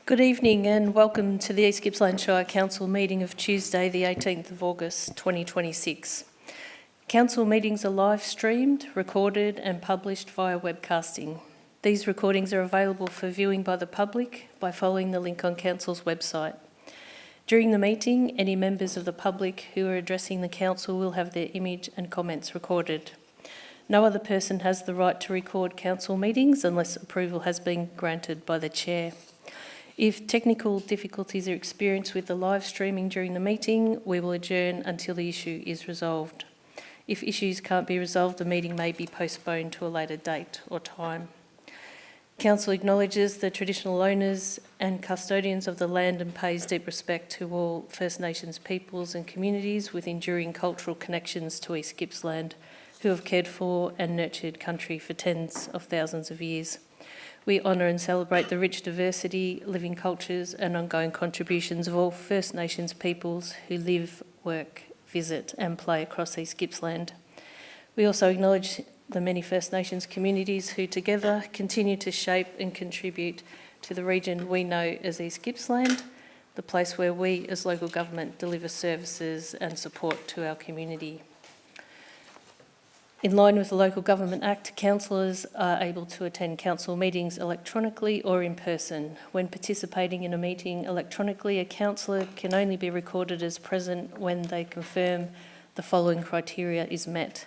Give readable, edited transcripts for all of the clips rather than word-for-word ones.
Good evening and welcome to the East Gippsland Shire Council meeting of Tuesday the 18th of August 2026. Council meetings are live streamed, recorded and published via webcasting. These recordings are available for viewing by the public by following the link on Council's website. During the meeting, any members of the public who are addressing the Council will have their image and comments recorded. No other person has the right to record Council meetings unless approval has been granted by the Chair. If technical difficulties are experienced with the live streaming during the meeting, we will adjourn until the issue is resolved. If issues can't be resolved, the meeting may be postponed to a later date or time. Council acknowledges the traditional owners and custodians of the land and pays deep respect to all First Nations peoples and communities with enduring cultural connections to East Gippsland who have cared for and nurtured country for tens of thousands of years. We honour and celebrate the rich diversity, living cultures and ongoing contributions of all First Nations peoples who live, work, visit and play across East Gippsland. We also acknowledge the many First Nations communities who together continue to shape and contribute to the region we know as East Gippsland, the place where we as local government deliver services and support to our community. In line with the Local Government Act, councillors are able to attend council meetings electronically or in person. When participating in a meeting electronically, a councillor can only be recorded as present when they confirm the following criteria is met.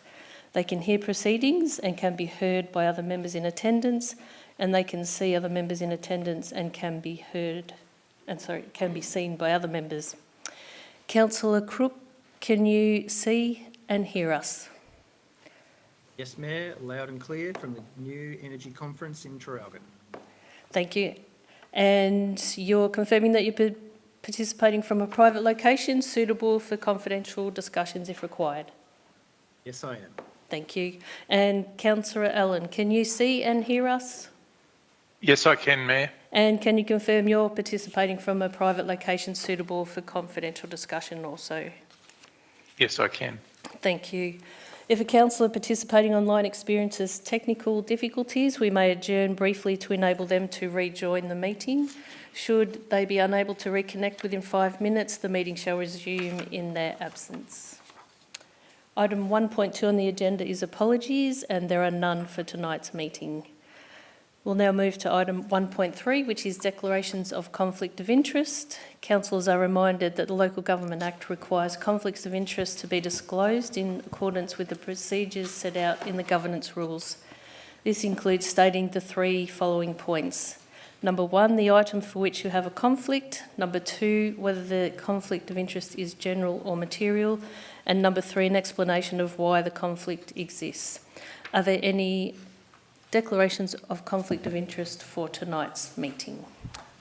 They can hear proceedings and can be heard by other members in attendance, and they can see other members in attendance and can be seen by other members. Councillor Crook, can you see and hear us? Yes, Mayor, loud and clear from the New Energy Conference in Traralgon. Thank you. And you're confirming that you're participating from a private location suitable for confidential discussions if required? Yes, I am. Thank you. And Councillor Allen, can you see and hear us? Yes, I can, Mayor. And can you confirm you're participating from a private location suitable for confidential discussion also? Yes, I can. Thank you. If a councillor participating online experiences technical difficulties, we may adjourn briefly to enable them to rejoin the meeting. Should they be unable to reconnect within 5 minutes, the meeting shall resume in their absence. Item 1.2 on the agenda is apologies, and there are none for tonight's meeting. We'll now move to item 1.3, which is declarations of conflict of interest. Councillors are reminded that the Local Government Act requires conflicts of interest to be disclosed in accordance with the procedures set out in the governance rules. This includes stating the 3 following points. Number 1, the item for which you have a conflict. Number 2, whether the conflict of interest is general or material. And number 3, an explanation of why the conflict exists. Are there any declarations of conflict of interest for tonight's meeting?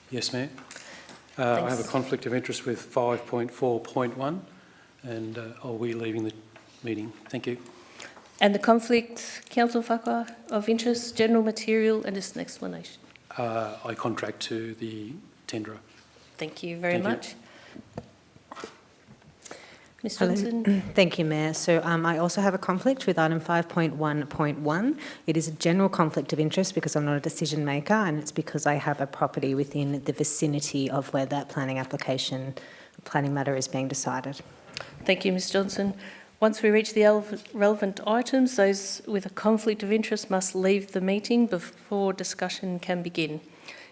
Yes, Mayor. I have a conflict of interest with 5.4.1 and I'll be leaving the meeting. Thank you. And the conflict, Councillor Farquhar, of interest, general, material and just an explanation? I contract to the tenderer. Thank you very much. Ms Hello. Johnson. Thank you, Mayor. So I also have a conflict with item 5.1.1. It is a general conflict of interest because I'm not a decision maker, and it's because I have a property within the vicinity of where that planning matter is being decided. Thank you, Ms Johnson. Once we reach the relevant items, those with a conflict of interest must leave the meeting before discussion can begin.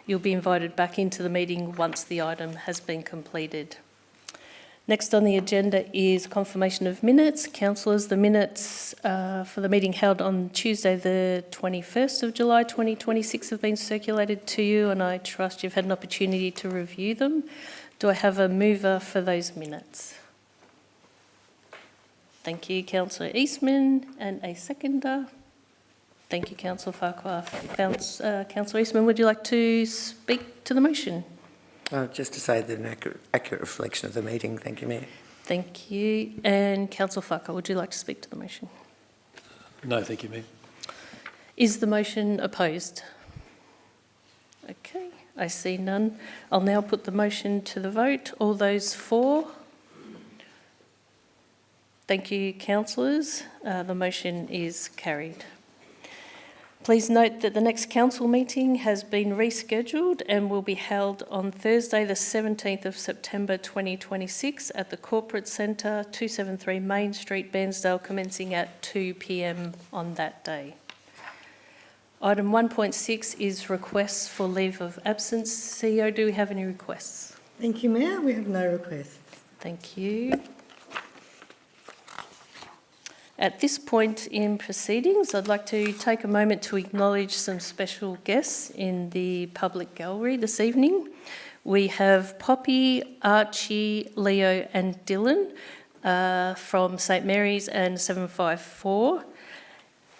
You'll be invited back into the meeting once the item has been completed. Next on the agenda is confirmation of minutes. Councillors, the minutes for the meeting held on Tuesday the 21st of July 2026 have been circulated to you, and I trust you've had an opportunity to review them. Do I have a mover for those minutes? Thank you, Councillor Eastman, and a seconder. Thank you, Councillor Farquhar. Councillor Eastman, would you like to speak to the motion? Just to say that an accurate reflection of the meeting. Thank you, Mayor. Thank you. And Councillor Farquhar, would you like to speak to the motion? No, thank you, Mayor. Is the motion opposed? Okay, I see none. I'll now put the motion to the vote. All those for? Thank you, councillors. The motion is carried. Please note that the next council meeting has been rescheduled and will be held on Thursday the 17th of September 2026 at the Corporate Centre, 273 Main Street, Bairnsdale, commencing at 2 p.m. on that day. Item 1.6 is requests for leave of absence. CEO, do we have any requests? Thank you, Mayor. We have no requests. Thank you. At this point in proceedings, I'd like to take a moment to acknowledge some special guests in the public gallery this evening. We have Poppy, Archie, Leo and Dylan from St Mary's and 754.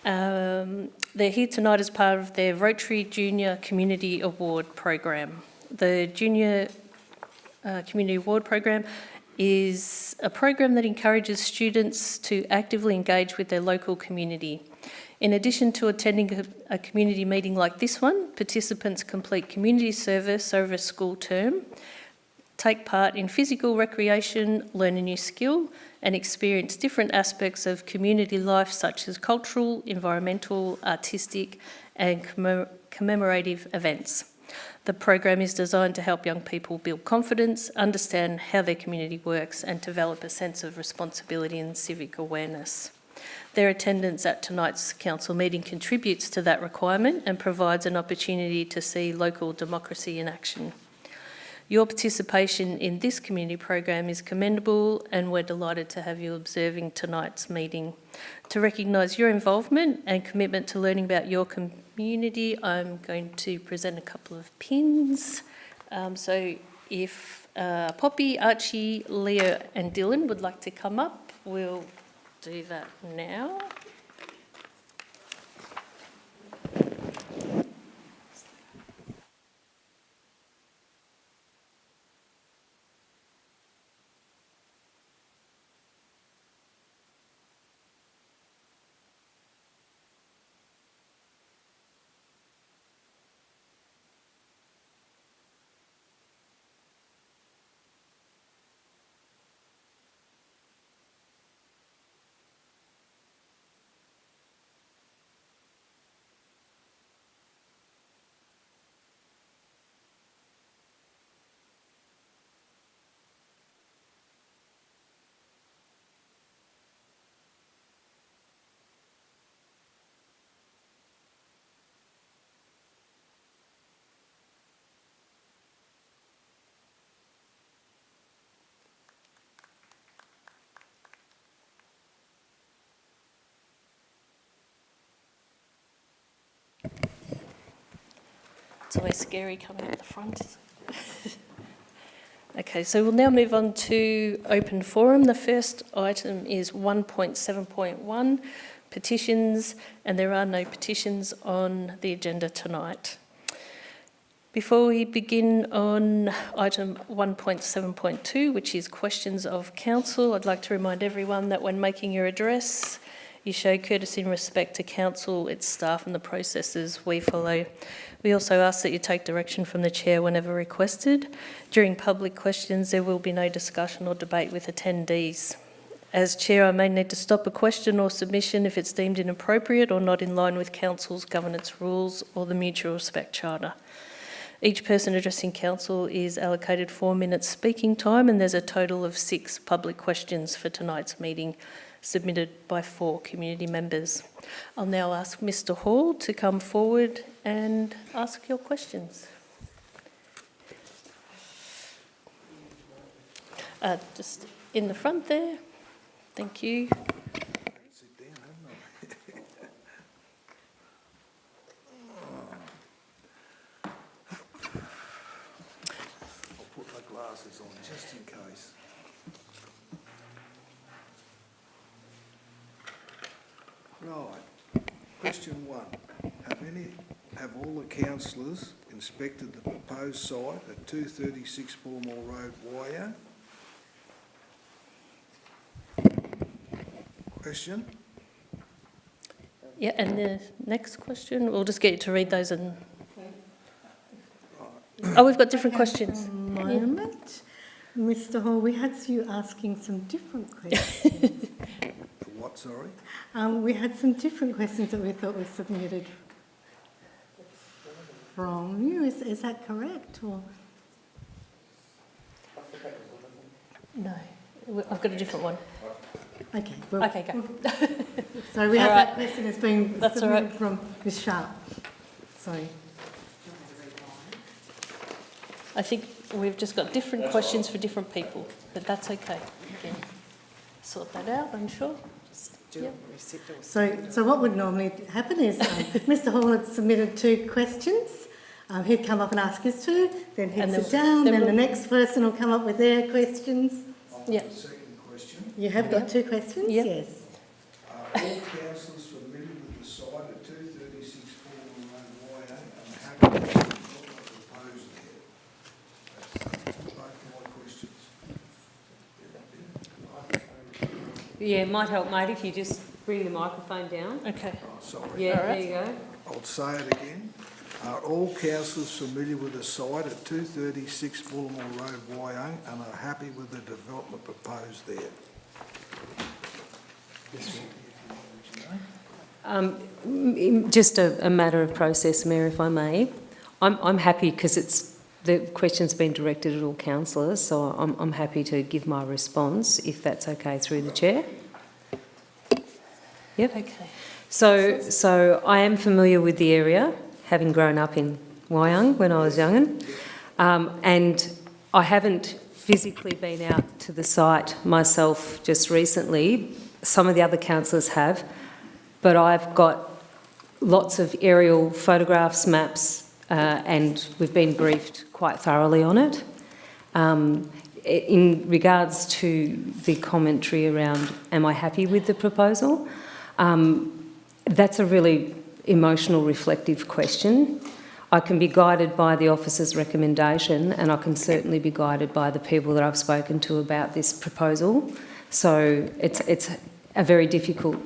They're here tonight as part of their Rotary Junior Community Award program. The Junior Community Award program is a program that encourages students to actively engage with their local community. In addition to attending a community meeting like this one, participants complete community service over a school term, take part in physical recreation, learn a new skill, and experience different aspects of community life such as cultural, environmental, artistic, and commemorative events. The program is designed to help young people build confidence, understand how their community works, and develop a sense of responsibility and civic awareness. Their attendance at tonight's council meeting contributes to that requirement and provides an opportunity to see local democracy in action. Your participation in this community program is commendable, and we're delighted to have you observing tonight's meeting. To recognise your involvement and commitment to learning about your community, I'm going to present a couple of pins. So if Poppy, Archie, Leo and Dylan would like to come up, we'll do that now. It's always scary coming at the front. Okay, so we'll now move on to open forum. The first item is 1.7.1, petitions, and there are no petitions on the agenda tonight. Before we begin on item 1.7.2, which is questions of council, I'd like to remind everyone that when making your address, you show courtesy and respect to council, its staff and the processes we follow. We also ask that you take direction from the chair whenever requested. During public questions, there will be no discussion or debate with attendees. As chair, I may need to stop a question or submission if it's deemed inappropriate or not in line with council's governance rules or the Mutual Respect Charter. Each person addressing council is allocated 4 minutes speaking time, and there's a total of 6 public questions for tonight's meeting, submitted by 4 community members. I'll now ask Mr. Hall to come forward and ask your questions. Just in the front there. Thank you. Sit down, haven't I? I'll put my glasses on just in case. Right. Question 1. Have all the councillors inspected the proposed site at 236 Bullumwaal Road, Wire? Question. Yeah, and the next question, we'll just get you to read those and... Oh, we've got different questions. Moment. Mr. Hall, we had you asking some different questions. What, sorry? We had some different questions that we thought were submitted from you. Is that correct? Or No, I've got a different one. okay, well, Okay, go. so we have All that right. question that's been That's all submitted right. from Ms Sharp. Sorry. I think we've just got different questions for different people, but that's okay. We can sort that out, I'm sure. Yep. So what would normally happen is Mr Hall had submitted 2 questions. He'd come up and ask his 2, then he'd And sit then- down, then then the we'll- next person will come up with their questions. Yeah. The second question, You have got 2 questions? Yep. Yes. are all councillors familiar with the site at 236 Bullumwaal Road, and happy with the development proposed there? That's both my questions. Yeah, it might help, mate, if you just bring the microphone down. Okay. Oh, sorry. Yeah, All right. there you go. I'll say it again. Are all councillors familiar with the site at 236 Bullumwaal Road, Wyong, and are happy with the development proposed there? Just a matter of process, Mayor, if I may. I'm happy because the question's been directed at all councillors, so I'm happy to give my response if that's okay through the chair. Yep. Okay. So I am familiar with the area, having grown up in Wyong when I was young'un, and I haven't physically been out to the site myself just recently. Some of the other councillors have, but I've got lots of aerial photographs, maps, and we've been briefed quite thoroughly on it. In regards to the commentary around, am I happy with the proposal? That's a really emotional, reflective question. I can be guided by the officer's recommendation, and I can certainly be guided by the people that I've spoken to about this proposal. So it's a very difficult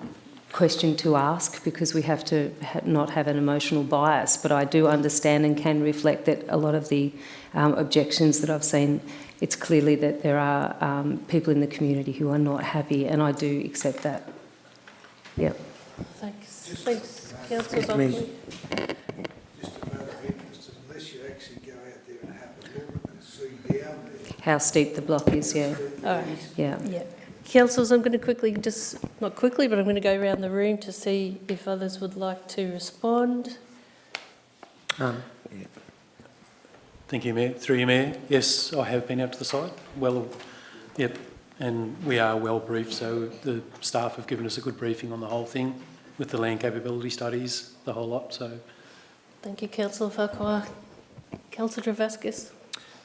question to ask because we have to not have an emotional bias, but I do understand and can reflect that a lot of the objections that I've seen, it's clearly that there are people in the community who are not happy, and I do accept that. Yep. Thanks. Thanks, Councillor Excuse me. Buckley. Just a matter of interest, unless you actually go out there and have a look and see down there. How steep the block is, yeah. All right. Yeah. Yeah. Councillors, I'm going to quickly, not quickly, but I'm going to go around the room to see if others would like to respond. Yeah. Thank you, Mayor. Through you, Mayor. Yes, I have been out to the site. Well, yep, and we are well briefed, so the staff have given us a good briefing on the whole thing with the land capability studies, the whole lot, so. Thank you, Councillor Farquhar. Councillor Travaskis.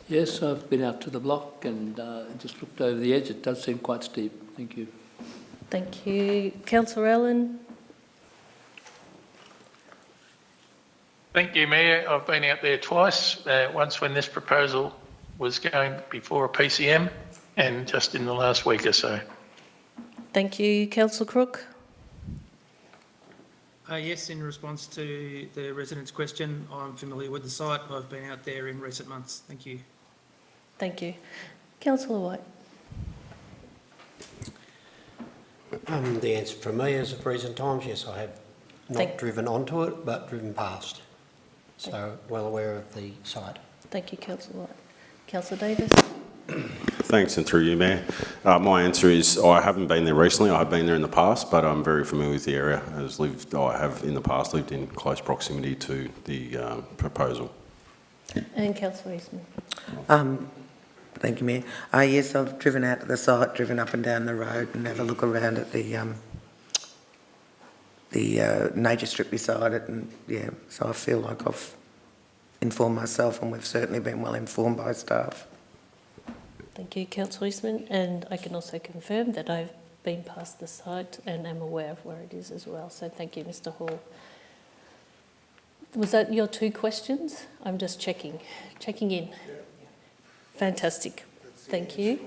Yes, I've been out to the block and just looked over the edge. It does seem quite steep. Thank you. Thank you. Councillor Allen. Thank you, Mayor. I've been out there twice, once when this proposal was going before a PCM and just in the last week or so. Thank you. Councillor Crook. Yes, in response to the resident's question, I'm familiar with the site. I've been out there in recent months. Thank you. Thank you. Councillor White. The answer from me is of recent times, yes, I have not driven onto it, but driven past. So well aware of the site. Thank you, Councillor White. Councillor Davis. Thanks, and through you, Mayor. My answer is I haven't been there recently. I have been there in the past, but I'm very familiar with the area. I have in the past lived in close proximity to the proposal. And Councillor Eastman. Thank you, Mayor. Yes, I've driven out to the site, driven up and down the road and have a look around at the nature strip beside it, and yeah, so I feel like I've informed myself, and we've certainly been well informed by staff. Thank you, Councillor Eastman. And I can also confirm that I've been past the site and am aware of where it is as well. So thank you, Mr Hall. Was that your 2 questions? I'm just checking in. Fantastic. Thank you.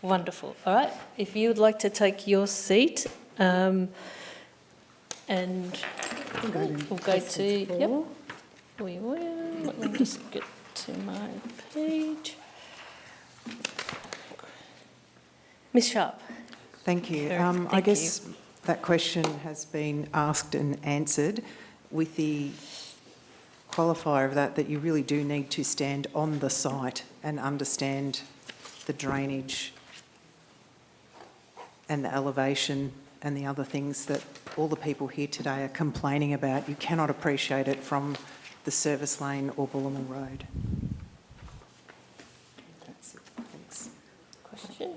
Wonderful. All right. If you would like to take your seat, and we'll go to, yep. We will. Let me just get to my page. Ms Sharp. Thank you. Thank I guess that question has been asked and answered with the qualifier of that you really do need to stand on the site and understand the drainage and the elevation and the other things that all the people here today are complaining about. You cannot appreciate it from the service lane or Bullumwaal Road. That's it. Thanks. Question?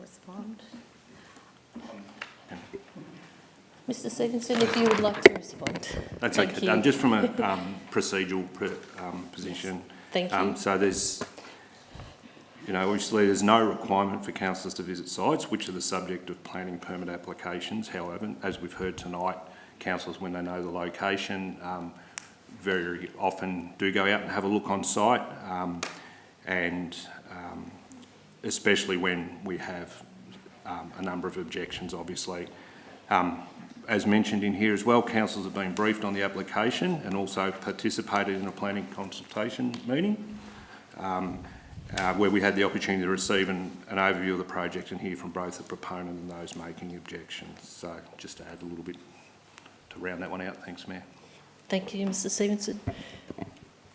Respond. Mr Stevenson, if you would like to respond. That's Thank okay. you. Just from a procedural position. Thank you. So there's, obviously there's no requirement for councillors to visit sites which are the subject of planning permit applications. However, as we've heard tonight, councillors, when they know the location, very often do go out and have a look on site, and especially when we have a number of objections, obviously. As mentioned in here as well, councillors have been briefed on the application and also participated in a planning consultation meeting where we had the opportunity to receive an overview of the project and hear from both the proponent and those making objections. So just to add a little bit to round that one out. Thanks, Mayor. Thank you, Mr Stevenson.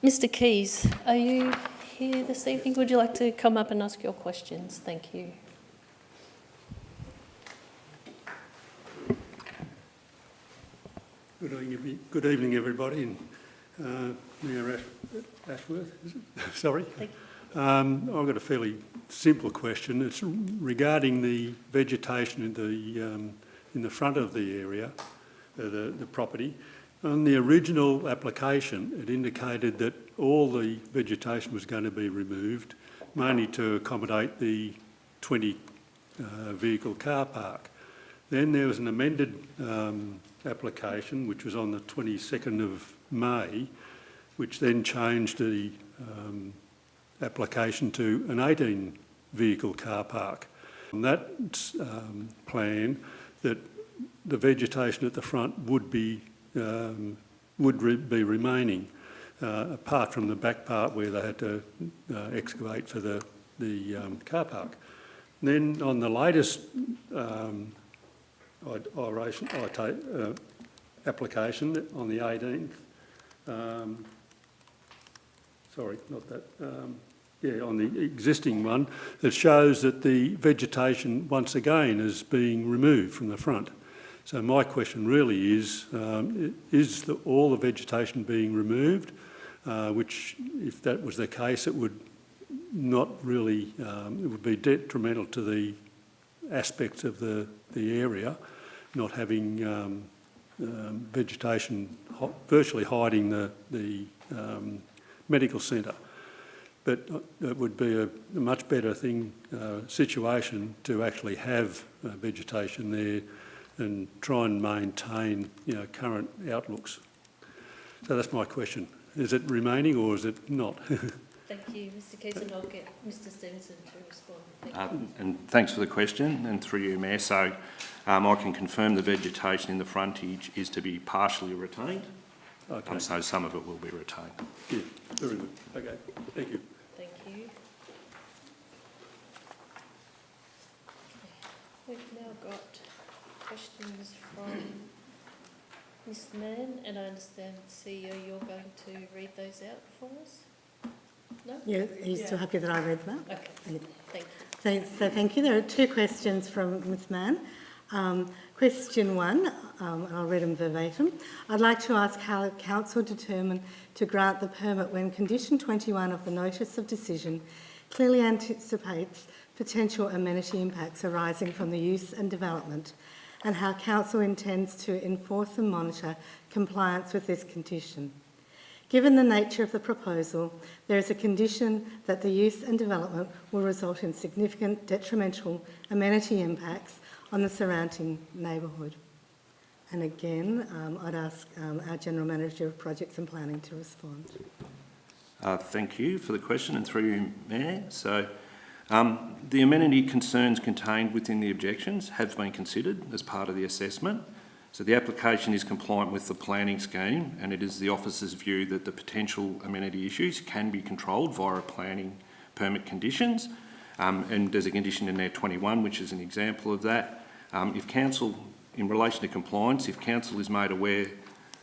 Mr Keys, are you here this evening? Would you like to come up and ask your questions? Thank you. Good evening, everybody. And Mayor Ashworth, is it? Sorry. I've got a fairly simple question. It's regarding the vegetation in the front of the area, the property. On the original application, it indicated that all the vegetation was going to be removed, mainly to accommodate the 20 vehicle car park. Then there was an amended application, which was on the 22nd of May, which then changed the application to an 18 vehicle car park. On that plan, that the vegetation at the front would be remaining, apart from the back part where they had to excavate for the car park. Then on the latest application on the 18th, on the existing one, it shows that the vegetation once again is being removed from the front. So my question really is all the vegetation being removed, which if that was the case, it would not really, it would be detrimental to the aspects of the area, not having vegetation virtually hiding the medical centre. But it would be a much better situation to actually have vegetation there and try and maintain current outlooks. So that's my question. Is it remaining or is it not? Thank you, Mr Keys, and I'll get Mr Stevenson to respond. Thank you. And thanks for the question, and through you, Mayor. So I can confirm the vegetation in the frontage is to be partially retained. Okay. So some of it will be retained. Yeah, very good. Okay, thank you. Thank you. We've now got questions from Ms Mann, and I understand, CEO, you're going to read those out for us? No? Yeah, are you still happy that I read them out? Okay, thank you. So thank you. There are two questions from Ms Mann. Question one, and I'll read them verbatim. I'd like to ask how Council determined to grant the permit when Condition 21 of the Notice of Decision clearly anticipates potential amenity impacts arising from the use and development, and how Council intends to enforce and monitor compliance with this condition. Given the nature of the proposal, there is a condition that the use and development will result in significant detrimental amenity impacts on the surrounding neighbourhood. And again, I'd ask our General Manager of Projects and Planning to respond. Thank you for the question, and through you, Mayor. So the amenity concerns contained within the objections have been considered as part of the assessment. So the application is compliant with the planning scheme, and it is the officer's view that the potential amenity issues can be controlled via planning permit conditions. And there's a condition in there 21, which is an example of that. If council, in relation to compliance, if council is made aware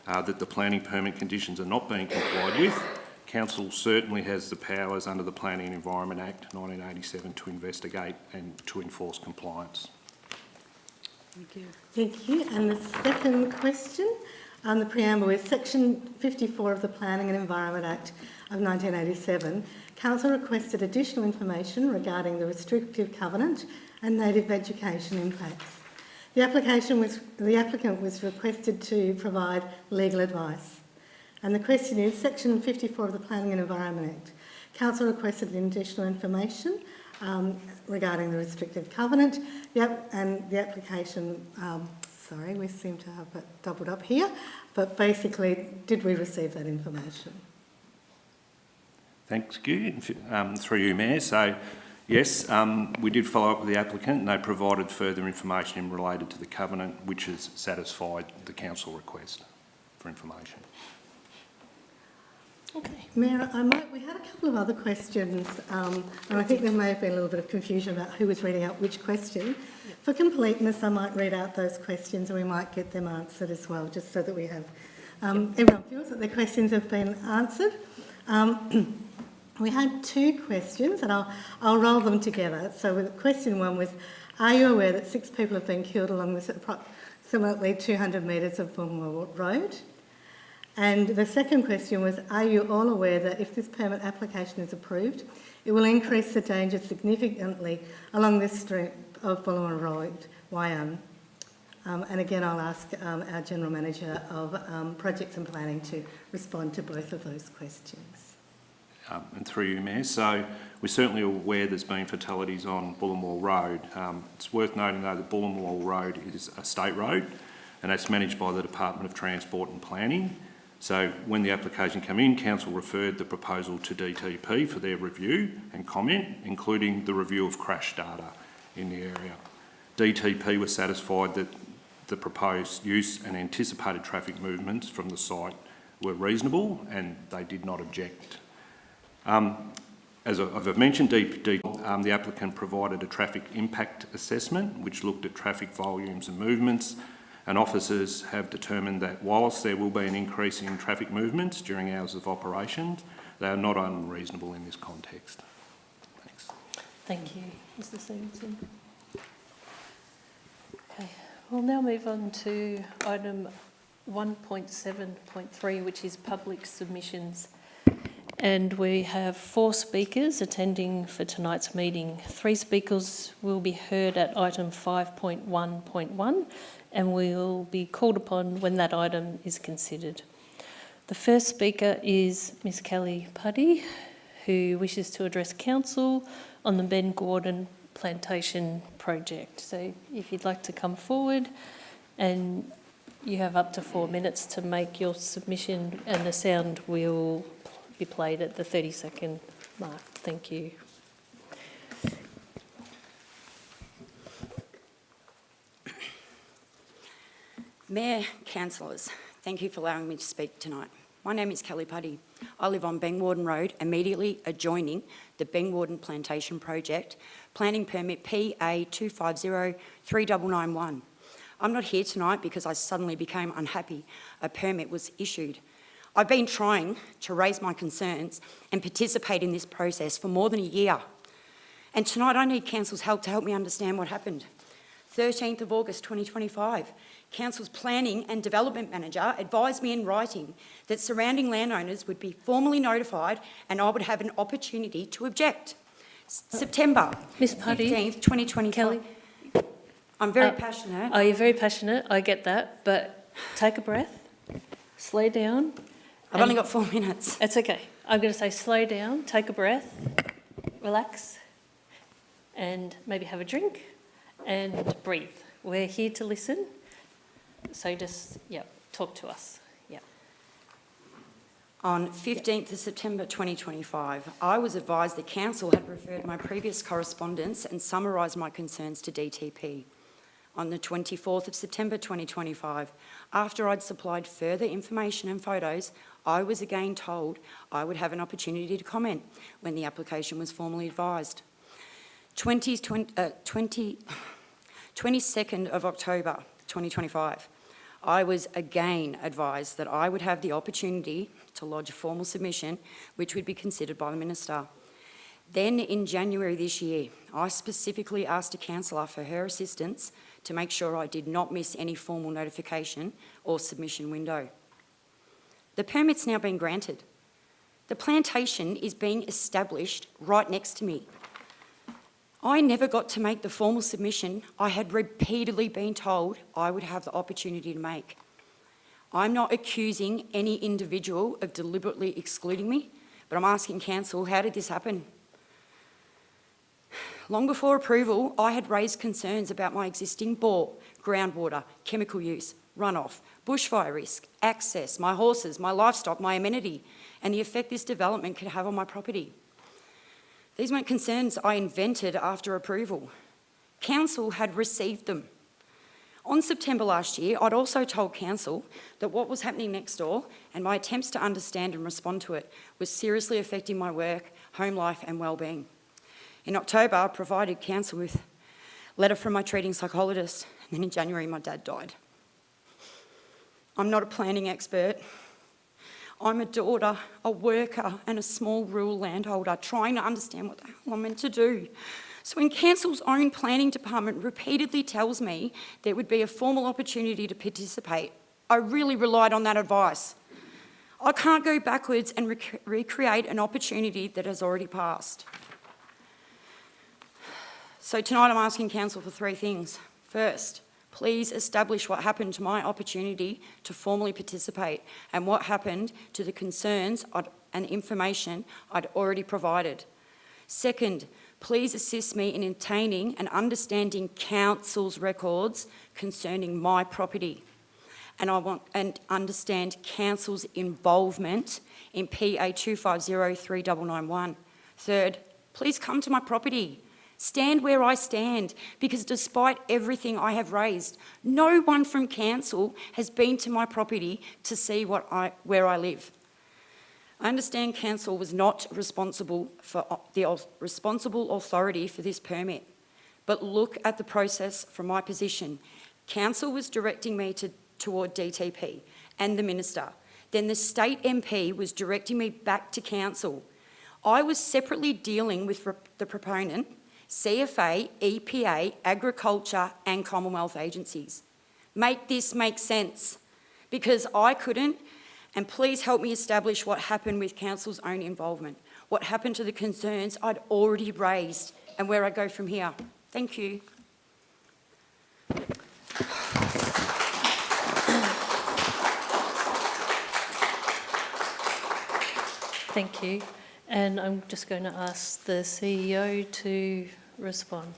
that the planning permit conditions are not being complied with, Council certainly has the powers under the Planning and Environment Act 1987 to investigate and to enforce compliance. Thank you. Thank you. And the second question on the preamble is Section 54 of the Planning and Environment Act of 1987. Council requested additional information regarding the restrictive covenant and native vegetation impacts. The applicant was requested to provide legal advice. And the question is, Section 54 of the Planning and Environment Act. Council requested additional information regarding the restrictive covenant and the application, sorry, we seem to have it doubled up here, but basically, did we receive that information? Thanks, you. Through you, Mayor. So, yes, we did follow up with the applicant and they provided further information related to the covenant, which has satisfied the council request for information. Okay, Mayor, we had a couple of other questions, and I think there may have been a little bit of confusion about who was reading out which question. For completeness, I might read out those questions and we might get them answered as well, just so that we have everyone feels that their questions have been answered. We had two questions, and I'll roll them together. So question one was, are you aware that 6 people have been killed along this approximately 200 metres of Bullumwaal Road? And the second question was, are you all aware that if this permit application is approved, it will increase the danger significantly along this strip of Bullumwaal Road, YM? And again, I'll ask our General Manager of Projects and Planning to respond to both of those questions. And through you, Mayor. So we're certainly aware there's been fatalities on Bullumwaal Road. It's worth noting though that Bullumwaal Road is a state road and that's managed by the Department of Transport and Planning. So when the application came in, Council referred the proposal to DTP for their review and comment, including the review of crash data in the area. DTP was satisfied that the proposed use and anticipated traffic movements from the site were reasonable and they did not object. As I've mentioned, the applicant provided a traffic impact assessment which looked at traffic volumes and movements, and officers have determined that whilst there will be an increase in traffic movements during hours of operations, they are not unreasonable in this context. Thanks. Thank you, Mr Stevenson. Okay, we'll now move on to item 1.7.3, which is public submissions. And we have 4 speakers attending for tonight's meeting. 3 speakers will be heard at item 5.1.1 and will be called upon when that item is considered. The first speaker is Ms Kelly Puddy, who wishes to address Council on the Ben Gordon Plantation project. So if you'd like to come forward, and you have up to 4 minutes to make your submission, and the sound will be played at the 30-second mark. Thank you. Mayor, councillors, thank you for allowing me to speak tonight. My name is Kelly Puddy. I live on Bairnsdale Road, immediately adjoining the Ben Gordon Plantation project, planning permit PA 2503991. I'm not here tonight because I suddenly became unhappy a permit was issued. I've been trying to raise my concerns and participate in this process for more than a year. And tonight I need Council's help to help me understand what happened. 13th of August 2025, Council's Planning and Development Manager advised me in writing that surrounding landowners would be formally notified and I would have an opportunity to object. September 15th, 2025. Kelly? I'm very passionate. Are you very passionate? I get that, but take a breath, slow down. I've only got 4 minutes. It's okay. I'm going to say slow down, take a breath, relax, and maybe have a drink and breathe. We're here to listen, so just, talk to us. On 15th of September 2025, I was advised that Council had referred my previous correspondence and summarised my concerns to DTP. On the 24th of September 2025, after I'd supplied further information and photos, I was again told I would have an opportunity to comment when the application was formally advised. 22nd of October 2025, I was again advised that I would have the opportunity to lodge a formal submission, which would be considered by the Minister. Then in January this year, I specifically asked a councillor for her assistance to make sure I did not miss any formal notification or submission window. The permit's now been granted. The plantation is being established right next to me. I never got to make the formal submission I had repeatedly been told I would have the opportunity to make. I'm not accusing any individual of deliberately excluding me, but I'm asking council, how did this happen? Long before approval, I had raised concerns about my existing bore, groundwater, chemical use, runoff, bushfire risk, access, my horses, my livestock, my amenity, and the effect this development could have on my property. These weren't concerns I invented after approval. Council had received them. On September last year, I'd also told Council that what was happening next door and my attempts to understand and respond to it was seriously affecting my work, home life and wellbeing. In October, I provided Council with a letter from my treating psychologist, and then in January, my dad died. I'm not a planning expert. I'm a daughter, a worker and a small rural landholder trying to understand what the hell I'm meant to do. So when Council's own planning department repeatedly tells me there would be a formal opportunity to participate, I really relied on that advice. I can't go backwards and recreate an opportunity that has already passed. So tonight I'm asking Council for three things. First, please establish what happened to my opportunity to formally participate and what happened to the concerns and information I'd already provided. Second, please assist me in obtaining and understanding Council's records concerning my property. And I want to understand Council's involvement in PA 25039991. Third, please come to my property. Stand where I stand, because despite everything I have raised, no one from Council has been to my property to see where I live. I understand Council was not responsible for the responsible authority for this permit, but look at the process from my position. Council was directing me toward DTP and the Minister. Then the state MP was directing me back to Council. I was separately dealing with the proponent, CFA, EPA, Agriculture and Commonwealth agencies. Make this make sense, because I couldn't, and please help me establish what happened with Council's own involvement, what happened to the concerns I'd already raised and where I go from here. Thank you. Thank you. And I'm just going to ask the CEO to respond.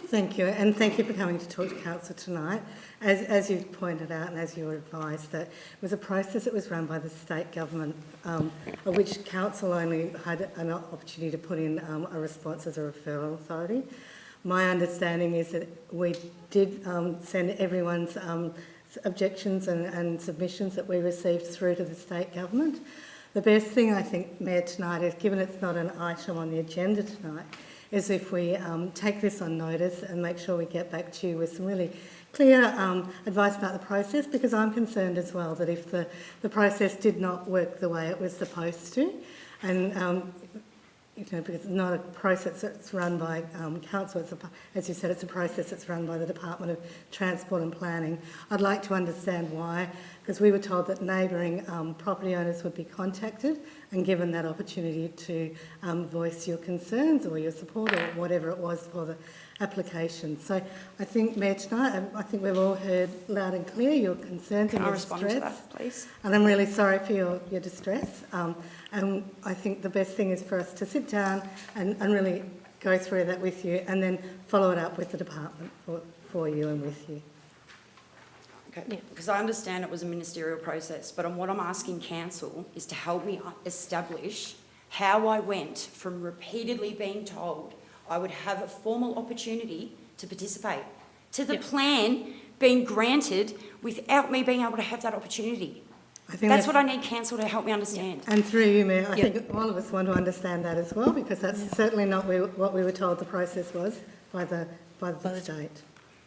Thank you, and thank you for coming to talk to Council tonight. As you've pointed out and as you were advised, that it was a process that was run by the state government, of which Council only had an opportunity to put in a response as a referral authority. My understanding is that we did send everyone's objections and submissions that we received through to the state government. The best thing I think, Mayor, tonight is, given it's not an item on the agenda tonight, is if we take this on notice and make sure we get back to you with some really clear advice about the process, because I'm concerned as well that if the process did not work the way it was supposed to, and because it's not a process that's run by Council, as you said, it's a process that's run by the Department of Transport and Planning. I'd like to understand why, because we were told that neighbouring property owners would be contacted and given that opportunity to voice your concerns or your support or whatever it was for the application. So I think, Mayor, tonight, I think we've all heard loud and clear your concerns and your distress. Can I respond to that, please? And I'm really sorry for your distress. And I think the best thing is for us to sit down and really go through that with you and then follow it up with the department for you and with you. Okay, because I understand it was a ministerial process, but what I'm asking Council is to help me establish how I went from repeatedly being told I would have a formal opportunity to participate to the plan being granted without me being able to have that opportunity. I think that's what I need Council to help me understand. And through you, Mayor, I think all of us want to understand that as well, because that's certainly not what we were told the process was by the state.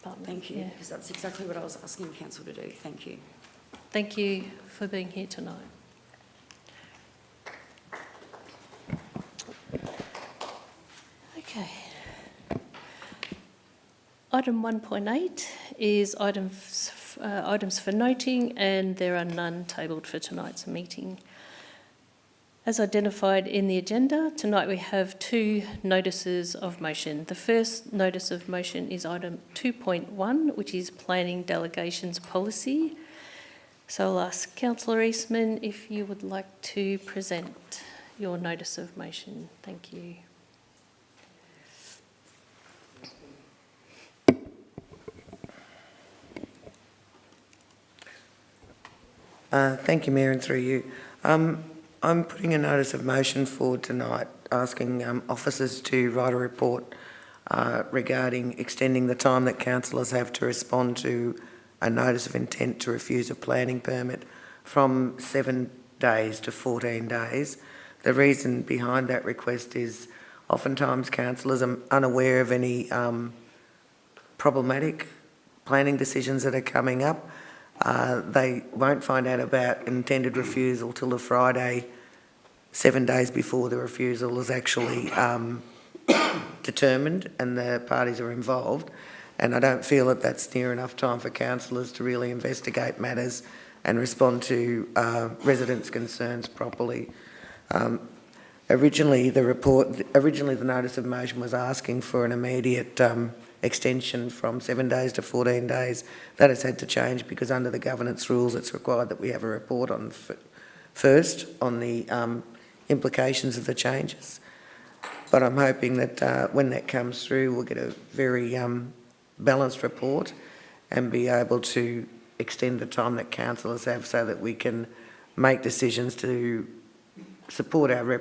department. Thank you, Yeah. because that's exactly what I was asking council to do. Thank you. Thank you for being here tonight. Okay. Item 1.8 is items for noting, and there are none tabled for tonight's meeting. As identified in the agenda, tonight we have two notices of motion. The first notice of motion is item 2.1, which is Planning Delegations Policy. So I'll ask Councillor Eastman if you would like to present your notice of motion. Thank you. Thank you, Mayor, and through you. I'm putting a notice of motion forward tonight asking officers to write a report regarding extending the time that councillors have to respond to a notice of intent to refuse a planning permit from 7 days to 14 days. The reason behind that request is oftentimes councillors are unaware of any problematic planning decisions that are coming up. They won't find out about intended refusal till the Friday, 7 days before the refusal is actually determined and the parties are involved. And I don't feel that that's near enough time for councillors to really investigate matters and respond to residents' concerns properly. Originally, the notice of motion was asking for an immediate extension from 7 days to 14 days. That has had to change because under the governance rules it's required that we have a report on first on the implications of the changes. But I'm hoping that when that comes through we'll get a very balanced report and be able to extend the time that councillors have so that we can make decisions to support our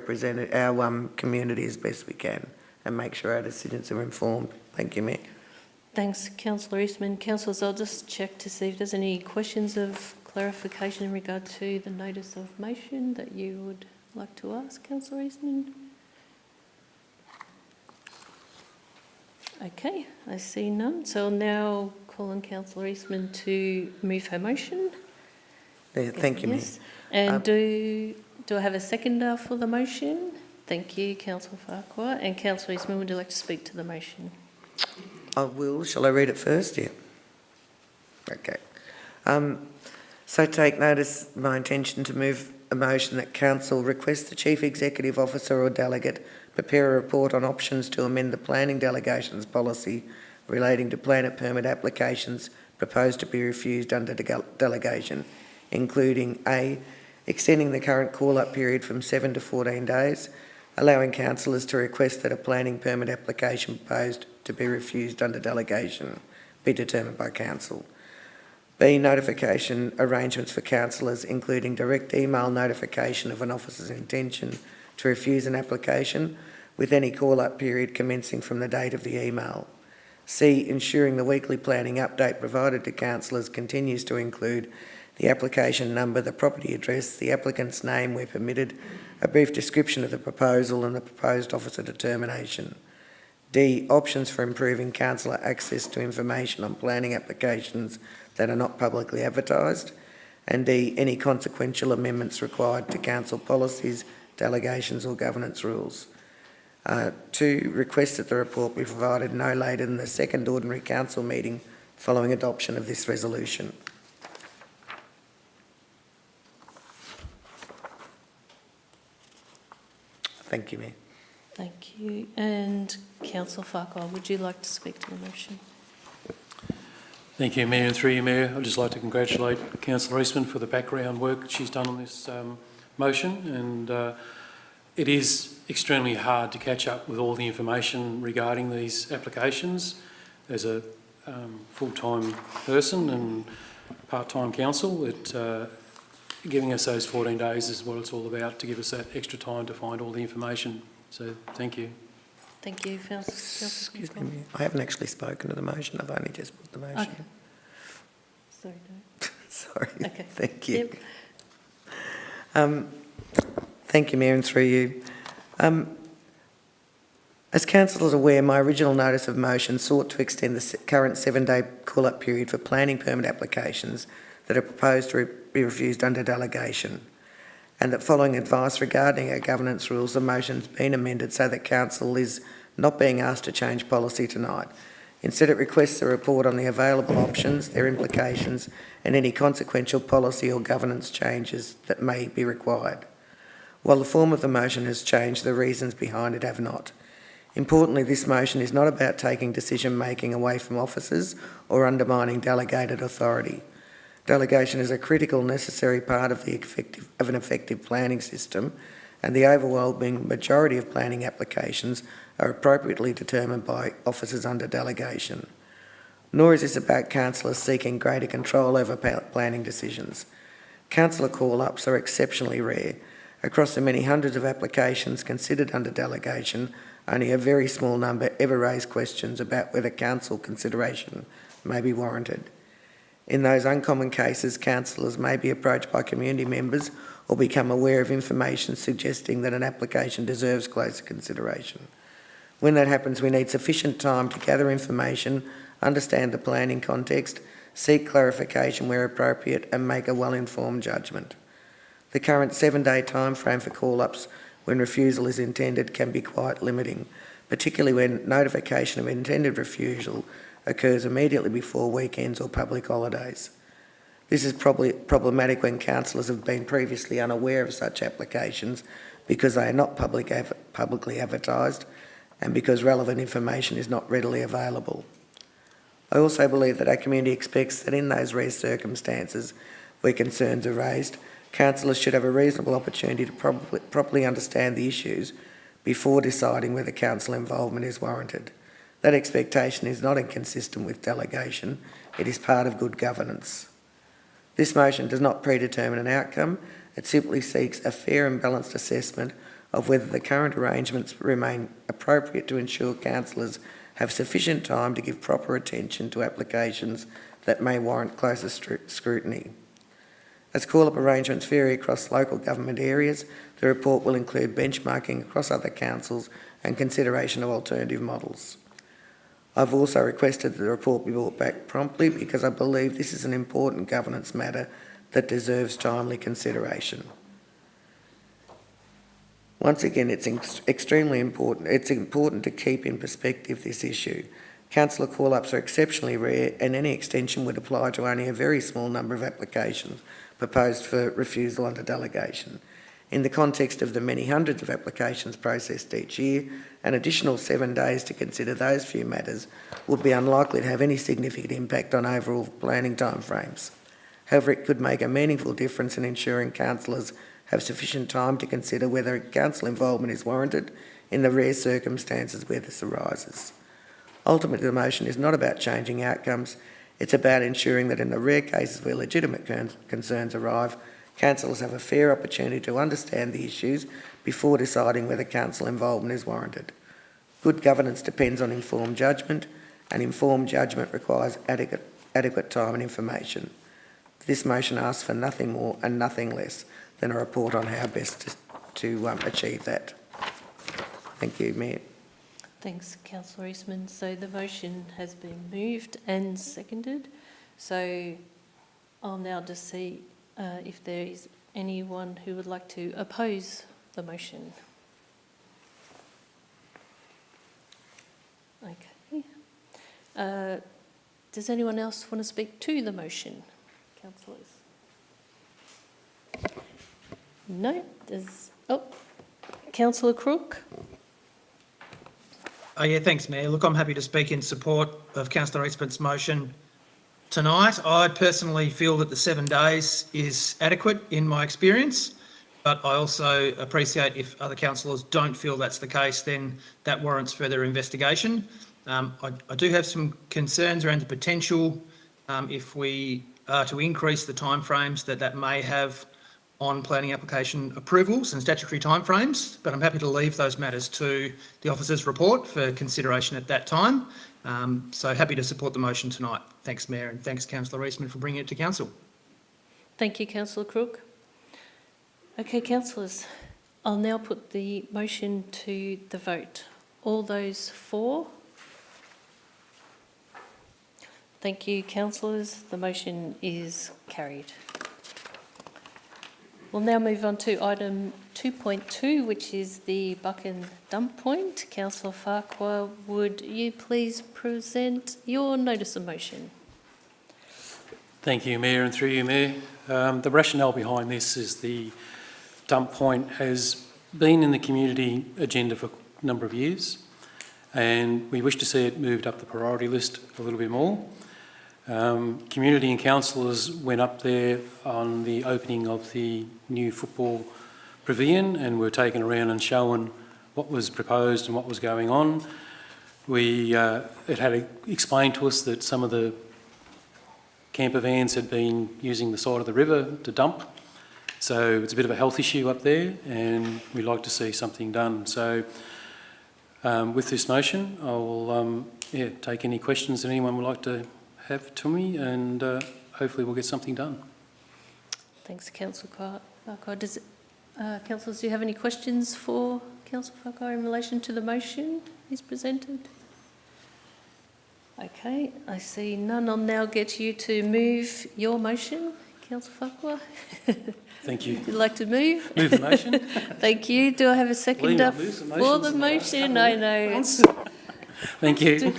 community as best we can and make sure our decisions are informed. Thank you, Mayor. Thanks, Councillor Eastman. Councillors, I'll just check to see if there's any questions of clarification in regard to the notice of motion that you would like to ask, Councillor Eastman. Okay, I see none. So I'll now call on Councillor Eastman to move her motion. Thank you, Yes. Mayor. And do I have a seconder for the motion? Thank you, Councillor Farquhar. And Councillor Eastman, would you like to speak to the motion? I will. Shall I read it first? Yeah. Okay. So take notice my intention to move a motion that Council requests the Chief Executive Officer or Delegate prepare a report on options to amend the Planning Delegations Policy relating to planet permit applications proposed to be refused under delegation, including A, extending the current call-up period from 7 to 14 days, allowing councillors to request that a planning permit application proposed to be refused under delegation be determined by council. B, notification arrangements for councillors, including direct email notification of an officer's intention to refuse an application, with any call-up period commencing from the date of the email. C, ensuring the weekly planning update provided to councillors continues to include the application number, the property address, the applicant's name where permitted, a brief description of the proposal and the proposed officer determination. D, options for improving councillor access to information on planning applications that are not publicly advertised. And D, any consequential amendments required to council policies, delegations or governance rules. 2, request that the report be provided no later than the second ordinary council meeting following adoption of this resolution. Thank you, Mayor. Thank you. And Councillor Farquhar, would you like to speak to the motion? Thank you, Mayor, and through you, Mayor. I'd just like to congratulate Councillor Eastman for the background work that she's done on this motion, and it is extremely hard to catch up with all the information regarding these applications. As a full-time person and part-time council, giving us those 14 days is what it's all about, to give us that extra time to find all the information. So thank you. Thank you, Councillor. Excuse me, Mayor. I haven't actually spoken to the motion. I've only just put the motion. Okay. Sorry, no. Sorry. Okay. Thank you. Yep. Thank you, Mayor, and through you. As council is aware, my original notice of motion sought to extend the current 7-day call-up period for planning permit applications that are proposed to be refused under delegation, and that following advice regarding our governance rules, the motion's been amended so that council is not being asked to change policy tonight. Instead, it requests a report on the available options, their implications, and any consequential policy or governance changes that may be required. While the form of the motion has changed, the reasons behind it have not. Importantly, this motion is not about taking decision-making away from officers or undermining delegated authority. Delegation is a critical, necessary part of an effective planning system, and the overwhelming majority of planning applications are appropriately determined by officers under delegation. Nor is this about councillors seeking greater control over planning decisions. Councillor call-ups are exceptionally rare. Across the many hundreds of applications considered under delegation, only a very small number ever raise questions about whether council consideration may be warranted. In those uncommon cases, councillors may be approached by community members or become aware of information suggesting that an application deserves closer consideration. When that happens, we need sufficient time to gather information, understand the planning context, seek clarification where appropriate, and make a well-informed judgment. The current 7-day timeframe for call-ups when refusal is intended can be quite limiting, particularly when notification of intended refusal occurs immediately before weekends or public holidays. This is probably problematic when councillors have been previously unaware of such applications because they are not publicly advertised and because relevant information is not readily available. I also believe that our community expects that in those rare circumstances where concerns are raised, councillors should have a reasonable opportunity to properly understand the issues before deciding whether council involvement is warranted. That expectation is not inconsistent with delegation. It is part of good governance. This motion does not predetermine an outcome. It simply seeks a fair and balanced assessment of whether the current arrangements remain appropriate to ensure councillors have sufficient time to give proper attention to applications that may warrant closer scrutiny. As call-up arrangements vary across local government areas, the report will include benchmarking across other councils and consideration of alternative models. I've also requested that the report be brought back promptly because I believe this is an important governance matter that deserves timely consideration. Once again, it's extremely important. It's important to keep in perspective this issue. Councillor call-ups are exceptionally rare, and any extension would apply to only a very small number of applications proposed for refusal under delegation. In the context of the many hundreds of applications processed each year, an additional 7 days to consider those few matters would be unlikely to have any significant impact on overall planning timeframes. However, it could make a meaningful difference in ensuring councillors have sufficient time to consider whether council involvement is warranted in the rare circumstances where this arises. Ultimately, the motion is not about changing outcomes. It's about ensuring that in the rare cases where legitimate concerns arise, councillors have a fair opportunity to understand the issues before deciding whether council involvement is warranted. Good governance depends on informed judgment, and informed judgment requires adequate time and information. This motion asks for nothing more and nothing less than a report on how best to achieve that. Thank you, Mayor. Thanks, Councillor Eastman. So the motion has been moved and seconded. So I'll now just see if there is anyone who would like to oppose the motion. Okay. Does anyone else want to speak to the motion? Councillors? No? Councillor Crook? Yeah, thanks, Mayor. Look, I'm happy to speak in support of Councillor Eastman's motion tonight. I personally feel that the 7 days is adequate in my experience, but I also appreciate if other councillors don't feel that's the case, then that warrants further investigation. I do have some concerns around the potential, if we are to increase the timeframes that may have on planning application approvals and statutory timeframes, but I'm happy to leave those matters to the officer's report for consideration at that time. So happy to support the motion tonight. Thanks, Mayor, and thanks, Councillor Eastman, for bringing it to Council. Thank you, Councillor Crook. Okay, councillors, I'll now put the motion to the vote. All those for? Thank you, councillors. The motion is carried. We'll now move on to item 2.2, which is the Buchan dump point. Councillor Farquhar, would you please present your notice of motion? Thank you, Mayor, and through you, Mayor. The rationale behind this is the dump point has been in the community agenda for a number of years, and we wish to see it moved up the priority list a little bit more. Community and councillors went up there on the opening of the new football pavilion and were taken around and shown what was proposed and what was going on. It had explained to us that some of the camper vans had been using the side of the river to dump, so it's a bit of a health issue up there, and we'd like to see something done. So with this motion, I will take any questions that anyone would like to have to me, and hopefully we'll get something done. Thanks, Councillor Farquhar. Councillors, do you have any questions for Councillor Farquhar in relation to the motion he's presented? Okay, I see none. I'll now get you to move your motion, Councillor Farquhar. Thank you. Would you like to move? Move the motion. Thank you. Do I have a seconder for the motion? I know. Thank you.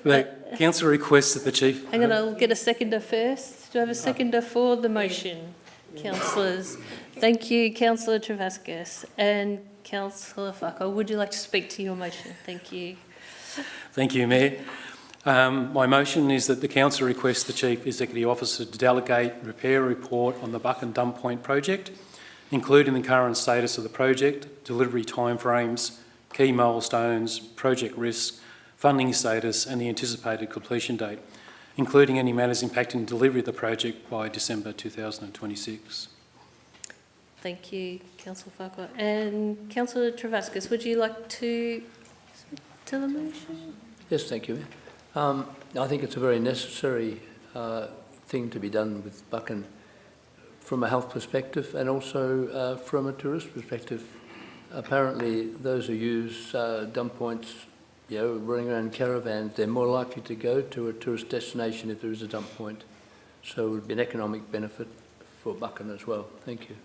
The council requests that the chief... Hang on, I'll get a seconder first. Do I have a seconder for the motion? Councillors. Thank you, Councillor Travascus. And Councillor Farquhar, would you like to speak to your motion? Thank you. Thank you, Mayor. My motion is that the council requests the Chief Executive Officer to delegate repair report on the Buchan Dump Point project, including the current status of the project, delivery timeframes, key milestones, project risks, funding status and the anticipated completion date, including any matters impacting delivery of the project by December 2026. Thank you, Councillor Farquhar. And Councillor Travascus, would you like to speak to the motion? Yes, thank you. I think it's a very necessary thing to be done with Buchan from a health perspective and also from a tourist perspective. Apparently, those who use dump points, running around caravans, they're more likely to go to a tourist destination if there is a dump point. So it would be an economic benefit for Buchan as well. Thank you.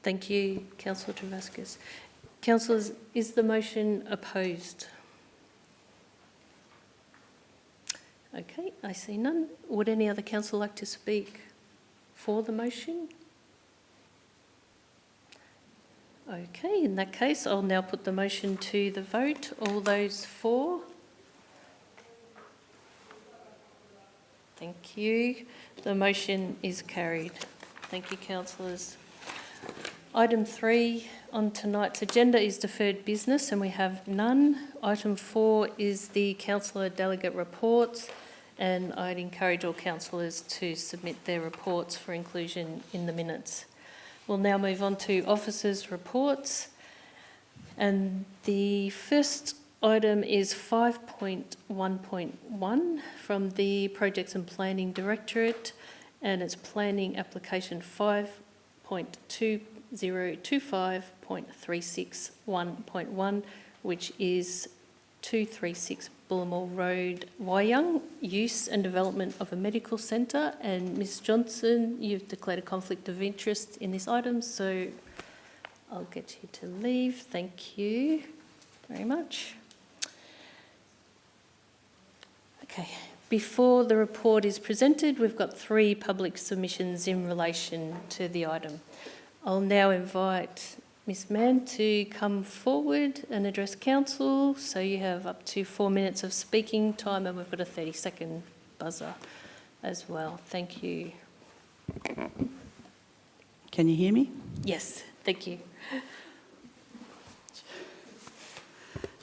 Thank you, Councillor Travascus. Councillors, is the motion opposed? Okay, I see none. Would any other councillor like to speak for the motion? Okay, in that case, I'll now put the motion to the vote. All those for? Thank you. The motion is carried. Thank you, councillors. Item 3 on tonight's agenda is deferred business, and we have none. Item 4 is the councillor delegate reports, and I'd encourage all councillors to submit their reports for inclusion in the minutes. We'll now move on to officers' reports, and the first item is 5.1.1 from the Projects and Planning Directorate, and it's planning application 5.2025.361.1, which is 236 Bullumwaal Road, Wyong, use and development of a medical centre. And Ms Johnson, you've declared a conflict of interest in this item, so I'll get you to leave. Thank you very much. Okay, before the report is presented, we've got 3 public submissions in relation to the item. I'll now invite Ms Mann to come forward and address council. So you have up to 4 minutes of speaking time, and we've got a 30-second buzzer as well. Thank you. Can you hear me? Yes, thank you.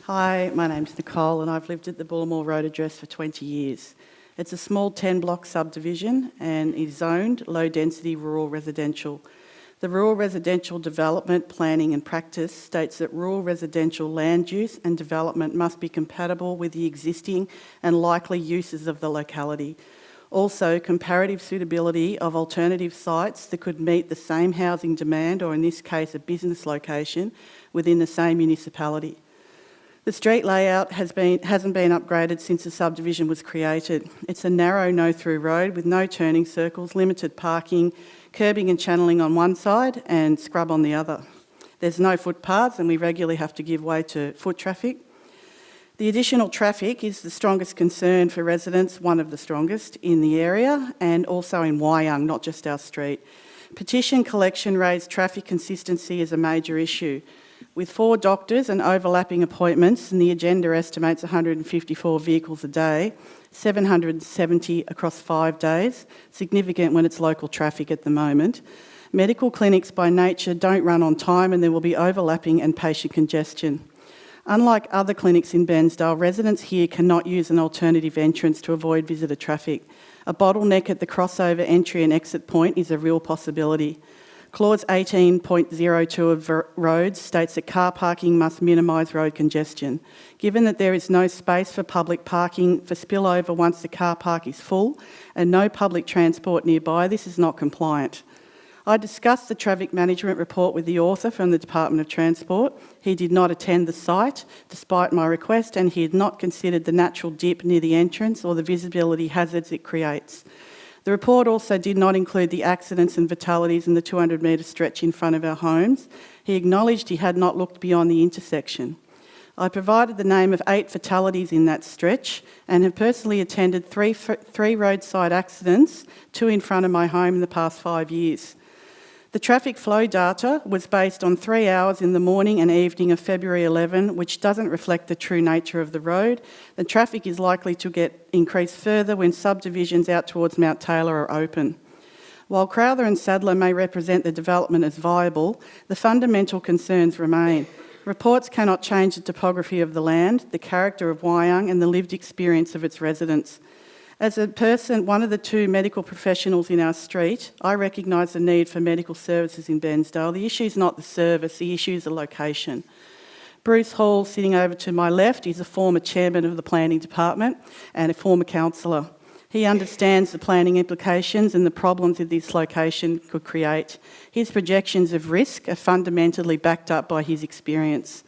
Hi, my name's Nicole and I've lived at the Bullumwaal Road address for 20 years. It's a small 10-block subdivision and is zoned low-density rural residential. The Rural Residential Development Planning and Practice states that rural residential land use and development must be compatible with the existing and likely uses of the locality. Also, comparative suitability of alternative sites that could meet the same housing demand, or in this case a business location, within the same municipality. The street layout hasn't been upgraded since the subdivision was created. It's a narrow no-through road with no turning circles, limited parking, curbing and channelling on one side and scrub on the other. There's no footpaths and we regularly have to give way to foot traffic. The additional traffic is the strongest concern for residents, one of the strongest in the area and also in Wyong, not just our street. Petition collection raised traffic consistency as a major issue. With 4 doctors and overlapping appointments, and the agenda estimates 154 vehicles a day, 770 across 5 days, significant when it's local traffic at the moment. Medical clinics by nature don't run on time and there will be overlapping and patient congestion. Unlike other clinics in Bairnsdale, residents here cannot use an alternative entrance to avoid visitor traffic. A bottleneck at the crossover entry and exit point is a real possibility. Clause 18.02 of roads states that car parking must minimise road congestion. Given that there is no space for public parking for spillover once the car park is full and no public transport nearby, this is not compliant. I discussed the traffic management report with the author from the Department of Transport. He did not attend the site despite my request and he had not considered the natural dip near the entrance or the visibility hazards it creates. The report also did not include the accidents and fatalities in the 200-metre stretch in front of our homes. He acknowledged he had not looked beyond the intersection. I provided the name of 8 fatalities in that stretch and have personally attended three roadside accidents, 2 in front of my home in the past 5 years. The traffic flow data was based on 3 hours in the morning and evening of February 11, which doesn't reflect the true nature of the road. The traffic is likely to get increased further when subdivisions out towards Mount Taylor are open. While Crowther and Sadler may represent the development as viable, the fundamental concerns remain. Reports cannot change the topography of the land, the character of Wyong and the lived experience of its residents. As a person, one of the 2 medical professionals in our street, I recognise the need for medical services in Bairnsdale. The issue is not the service, the issue is the location. Bruce Hall, sitting over to my left, is a former chairman of the planning department and a former councillor. He understands the planning implications and the problems that this location could create. His projections of risk are fundamentally backed up by his experience.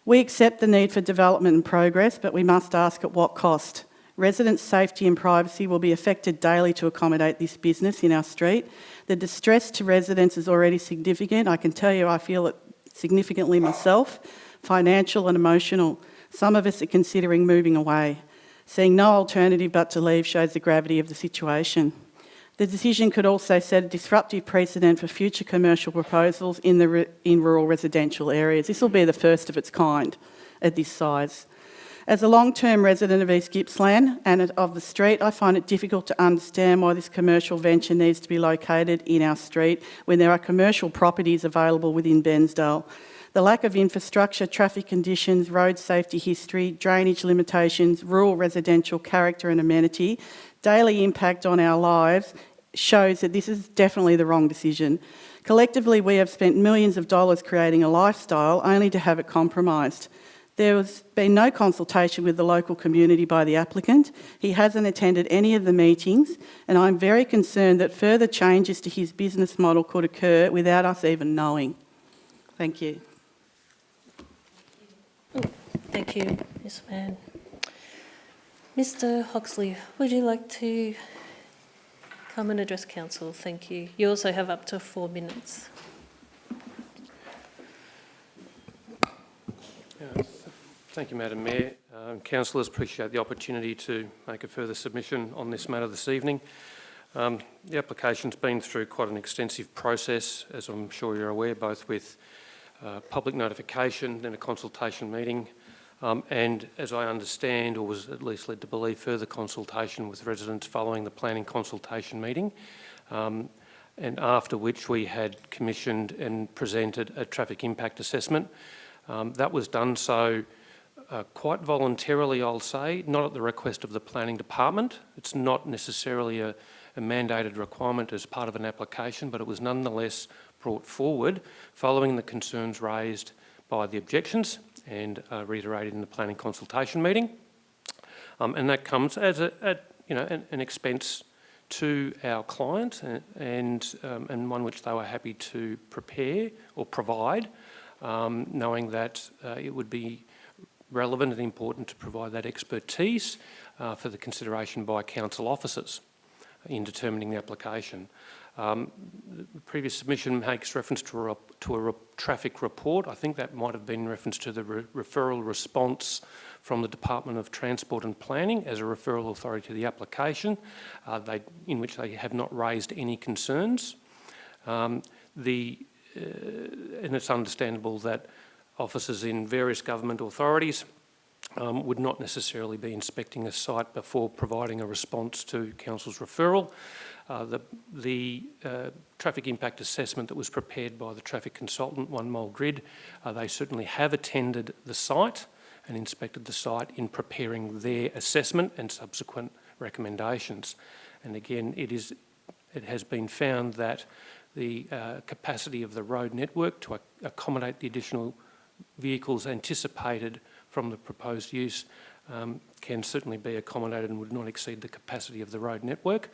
We accept the need for development and progress, but we must ask at what cost. Residents' safety and privacy will be affected daily to accommodate this business in our street. The distress to residents is already significant. I can tell you I feel it significantly myself, financial and emotional. Some of us are considering moving away. Seeing no alternative but to leave shows the gravity of the situation. The decision could also set a disruptive precedent for future commercial proposals in rural residential areas. This will be the first of its kind at this size. As a long-term resident of East Gippsland and of the street, I find it difficult to understand why this commercial venture needs to be located in our street when there are commercial properties available within Bairnsdale. The lack of infrastructure, traffic conditions, road safety history, drainage limitations, rural residential character and amenity, daily impact on our lives shows that this is definitely the wrong decision. Collectively, we have spent millions of dollars creating a lifestyle only to have it compromised. There has been no consultation with the local community by the applicant. He hasn't attended any of the meetings, and I'm very concerned that further changes to his business model could occur without us even knowing. Thank you. Thank you, Ms. Mann. Mr. Hoxley, would you like to come and address council? Thank you. You also have up to 4 minutes. Thank you, Madam Mayor. Councillors, appreciate the opportunity to make a further submission on this matter this evening. The application's been through quite an extensive process, as I'm sure you're aware, both with public notification, then a consultation meeting, and as I understand, or was at least led to believe, further consultation with residents following the planning consultation meeting, and after which we had commissioned and presented a traffic impact assessment. That was done so quite voluntarily, I'll say, not at the request of the planning department. It's not necessarily a mandated requirement as part of an application, but it was nonetheless brought forward following the concerns raised by the objections and reiterated in the planning consultation meeting. And that comes as an expense to our client and one which they were happy to prepare or provide, knowing that it would be relevant and important to provide that expertise for the consideration by council officers in determining the application. The previous submission makes reference to a traffic report. I think that might have been in reference to the referral response from the Department of Transport and Planning as a referral authority to the application, in which they have not raised any concerns. And it's understandable that officers in various government authorities would not necessarily be inspecting a site before providing a response to council's referral. The traffic impact assessment that was prepared by the traffic consultant, One Mile Grid, they certainly have attended the site and inspected the site in preparing their assessment and subsequent recommendations. And again, it has been found that the capacity of the road network to accommodate the additional vehicles anticipated from the proposed use can certainly be accommodated and would not exceed the capacity of the road network,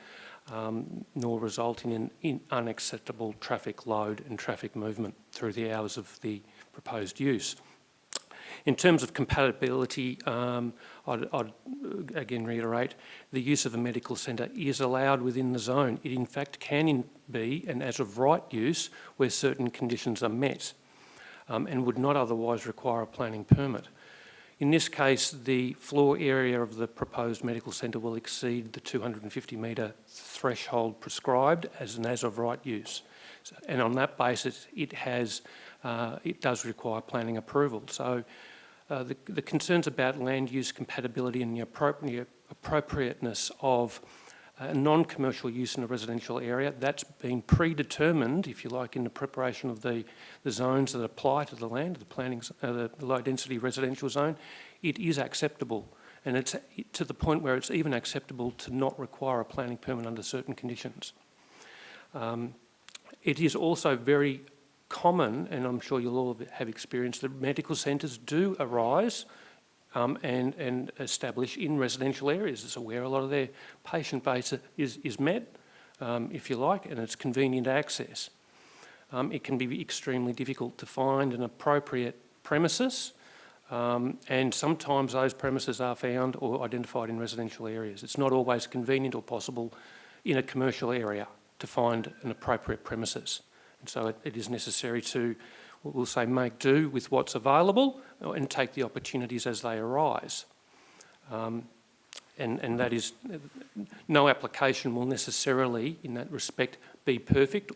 nor result in an unacceptable traffic load and traffic movement through the hours of the proposed use. In terms of compatibility, I'd again reiterate, the use of a medical centre is allowed within the zone. It in fact can be an as of right use where certain conditions are met and would not otherwise require a planning permit. In this case, the floor area of the proposed medical centre will exceed the 250 metre threshold prescribed as an as of right use. And on that basis, it does require planning approval. So the concerns about land use compatibility and the appropriateness of non-commercial use in a residential area, that's been predetermined, if you like, in the preparation of the zones that apply to the land, the low density residential zone. It is acceptable, and it's to the point where it's even acceptable to not require a planning permit under certain conditions. It is also very common, and I'm sure you'll all have experienced, that medical centres do arise and establish in residential areas. It's where a lot of their patient base is met, if you like, and it's convenient access. It can be extremely difficult to find an appropriate premises, and sometimes those premises are found or identified in residential areas. It's not always convenient or possible in a commercial area to find an appropriate premises. And so it is necessary to, we'll say, make do with what's available and take the opportunities as they arise. And that is, no application will necessarily, in that respect, be perfect,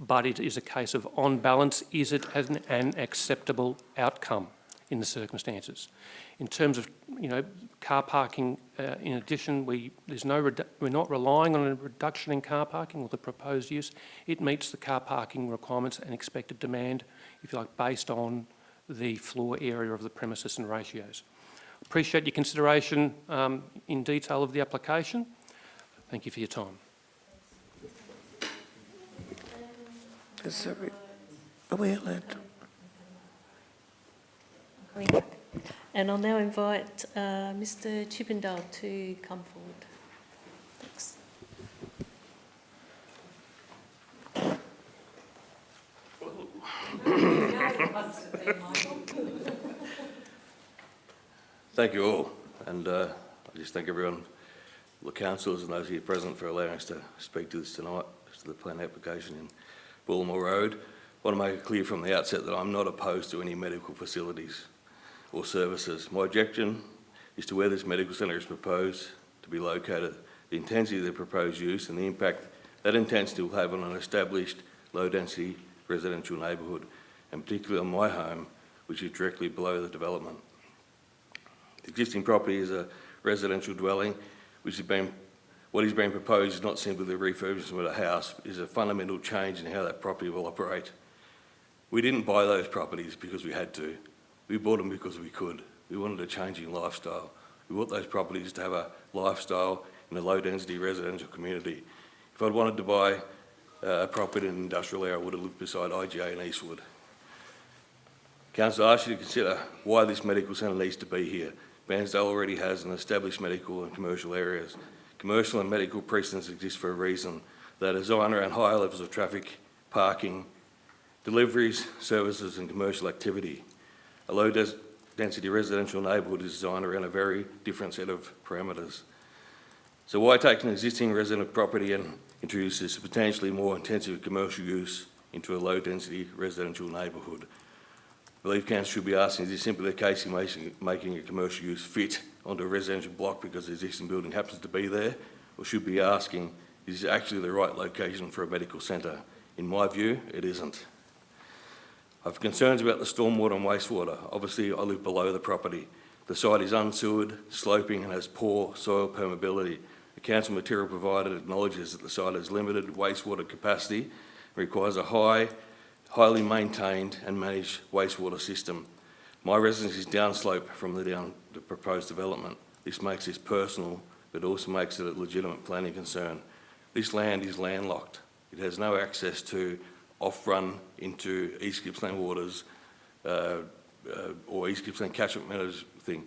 but it is a case of, on balance, is it an acceptable outcome in the circumstances? In terms of, car parking, in addition, we're not relying on a reduction in car parking or the proposed use. It meets the car parking requirements and expected demand, if you like, based on the floor area of the premises and ratios. Appreciate your consideration in detail of the application. Thank you for your time. Are we allowed to? And I'll now invite Mr. Chippendale to come forward. Thanks. Thank you all, and I just thank everyone, the councillors and those here present, for allowing us to speak to this tonight, to the plan application in Bullumwaal Road. I want to make it clear from the outset that I'm not opposed to any medical facilities or services. My objection is to where this medical centre is proposed to be located, the intensity of the proposed use and the impact that intensity will have on an established low-density residential neighbourhood, and particularly on my home, which is directly below the development. The existing property is a residential dwelling, what is being proposed is not simply the refurbishment of a house, it is a fundamental change in how that property will operate. We didn't buy those properties because we had to. We bought them because we could. We wanted a changing lifestyle. We bought those properties to have a lifestyle in a low-density residential community. If I'd wanted to buy a property in an industrial area, I would have lived beside IGA in Eastwood. Council, I ask you to consider why this medical centre needs to be here. Bairnsdale already has an established medical and commercial areas. Commercial and medical precincts exist for a reason. They are designed around higher levels of traffic, parking, deliveries, services and commercial activity. A density residential neighbourhood is designed around a very different set of parameters. So why take an existing resident property and introduce this potentially more intensive commercial use into a low-density residential neighbourhood? I believe council should be asking, is this simply a case of making a commercial use fit onto a residential block because the existing building happens to be there? Or should be asking, is this actually the right location for a medical centre? In my view, it isn't. I have concerns about the stormwater and wastewater. Obviously, I live below the property. The site is unsewered, sloping and has poor soil permeability. The council material provided acknowledges that the site has limited wastewater capacity and requires a highly maintained and managed wastewater system. My residence is downslope from the proposed development. This makes this personal, but also makes it a legitimate planning concern. This land is landlocked. It has no access to off-run into East Gippsland waters or East Gippsland catchment meadows thing.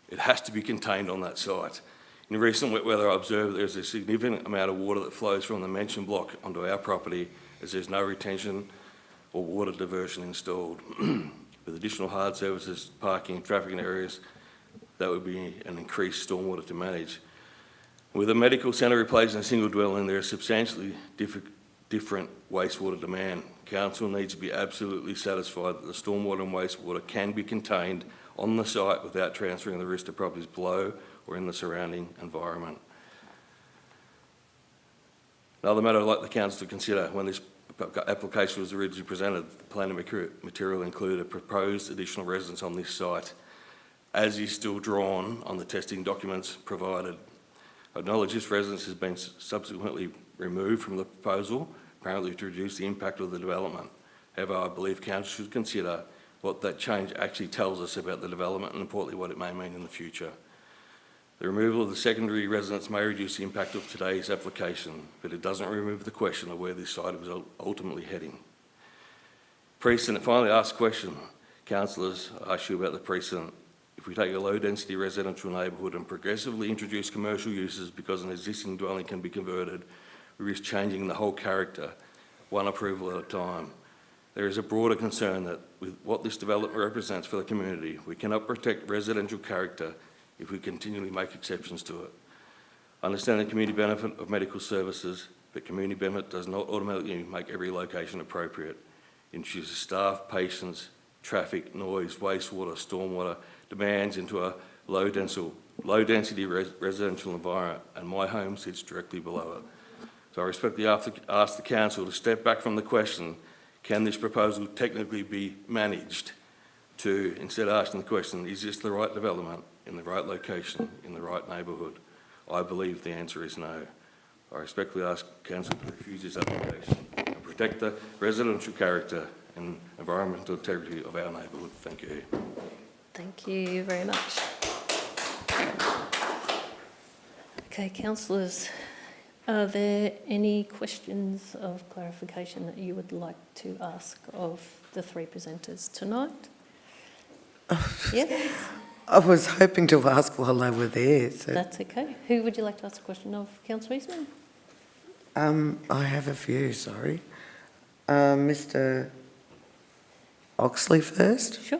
It has to be contained on that site. In recent wet weather, I observed there's a significant amount of water that flows from the mentioned block onto our property as there's no retention or water diversion installed. With additional hard services, parking, traffic in areas, that would be an increased stormwater to manage. With a medical centre replacing a single dwelling, there is substantially different wastewater demand. Council needs to be absolutely satisfied that the stormwater and wastewater can be contained on the site without transferring the risk to properties below or in the surrounding environment. Another matter I'd like the council to consider: when this application was originally presented, the planning material included a proposed additional residence on this site, as is still drawn on the testing documents provided. I acknowledge this residence has been subsequently removed from the proposal, apparently to reduce the impact of the development. However, I believe council should consider what that change actually tells us about the development and importantly what it may mean in the future. The removal of the secondary residence may reduce the impact of today's application, but it doesn't remove the question of where this site was ultimately heading. Precedent, finally asked question, councillors, I ask you about the precedent. If we take a low-density residential neighbourhood and progressively introduce commercial uses because an existing dwelling can be converted, we risk changing the whole character, one approval at a time. There is a broader concern that with what this development represents for the community, we cannot protect residential character if we continually make exceptions to it. I understand the community benefit of medical services, but community benefit does not automatically make every location appropriate. It introduces staff, patients, traffic, noise, wastewater, stormwater demands into a low-density residential environment, and my home sits directly below it. So I respectfully ask the council to step back from the question, can this proposal technically be managed, to instead asking the question, is this the right development, in the right location, in the right neighbourhood? I believe the answer is no. I respectfully ask council to refuse this application and protect the residential character and environmental integrity of our neighbourhood. Thank you. Thank you very much. Okay, councillors, are there any questions of clarification that you would like to ask of the three presenters tonight? Yes? I was hoping to ask while they were there. So. That's okay. Who would you like to ask a question of? Councillor Eastman? I have a few, sorry. Mr. Oxley first. Sure.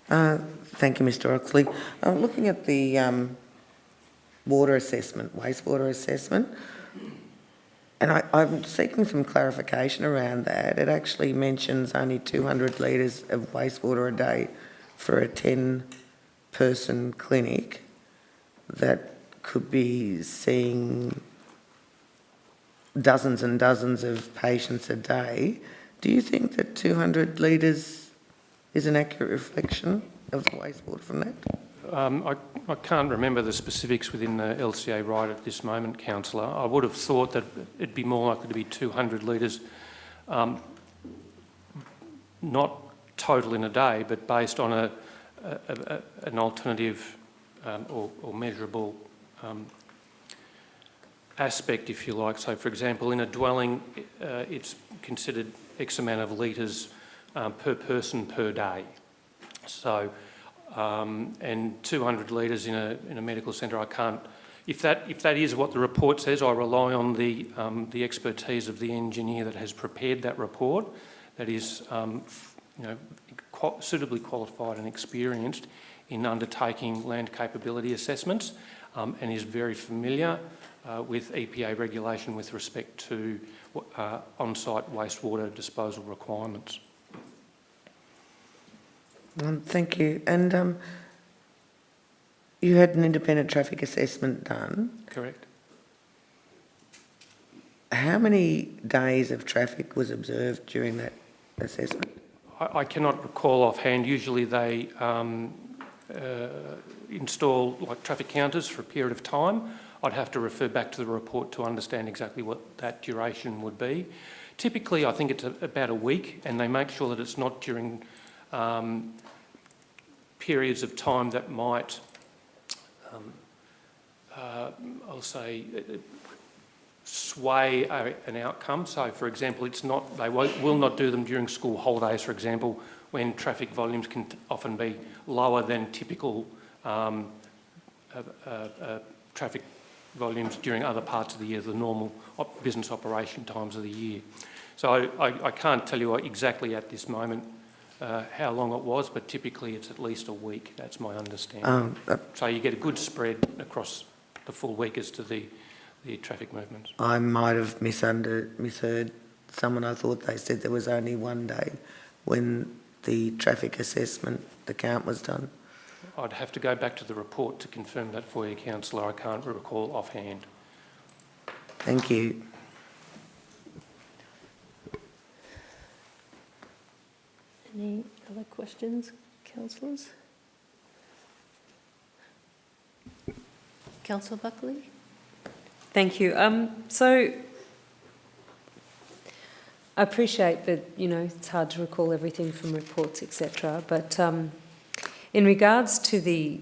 Thank you, Mr. Oxley. Looking at the water assessment, wastewater assessment, and I'm seeking some clarification around that. It actually mentions only 200 litres of wastewater a day for a 10-person clinic that could be seeing dozens and dozens of patients a day. Do you think that 200 litres is an accurate reflection of the wastewater from that? I can't remember the specifics within the LCA right at this moment, councillor. I would have thought that it'd be more likely to be 200 litres, not total in a day, but based on an alternative or measurable aspect, if you like. So, for example, in a dwelling, it's considered X amount of litres per person per day. So, and 200 litres in a medical centre, if that is what the report says, I rely on the expertise of the engineer that has prepared that report, that is suitably qualified and experienced in undertaking land capability assessments, and is very familiar with EPA regulation with respect to on-site wastewater disposal requirements. Thank you. And you had an independent traffic assessment done. Correct. How many days of traffic was observed during that assessment? I cannot recall offhand. Usually they install like traffic counters for a period of time. I'd have to refer back to the report to understand exactly what that duration would be. Typically, I think it's about a week, and they make sure that it's not during periods of time that might, I'll say, sway an outcome. So, for example, it's not, they will not do them during school holidays, for example, when traffic volumes can often be lower than typical traffic volumes during other parts of the year, the normal business operation times of the year. So I can't tell you exactly at this moment how long it was, but typically it's at least a week. That's my understanding. So you get a good spread across the full week as to the traffic movements. I might have misheard someone. I thought they said there was only one day when the traffic assessment, the count was done. I'd have to go back to the report to confirm that for you, Councillor. I can't recall offhand. Thank you. Any other questions, councillors? Councillor Buckley? Thank you. So I appreciate that, it's hard to recall everything from reports, etc. But in regards to the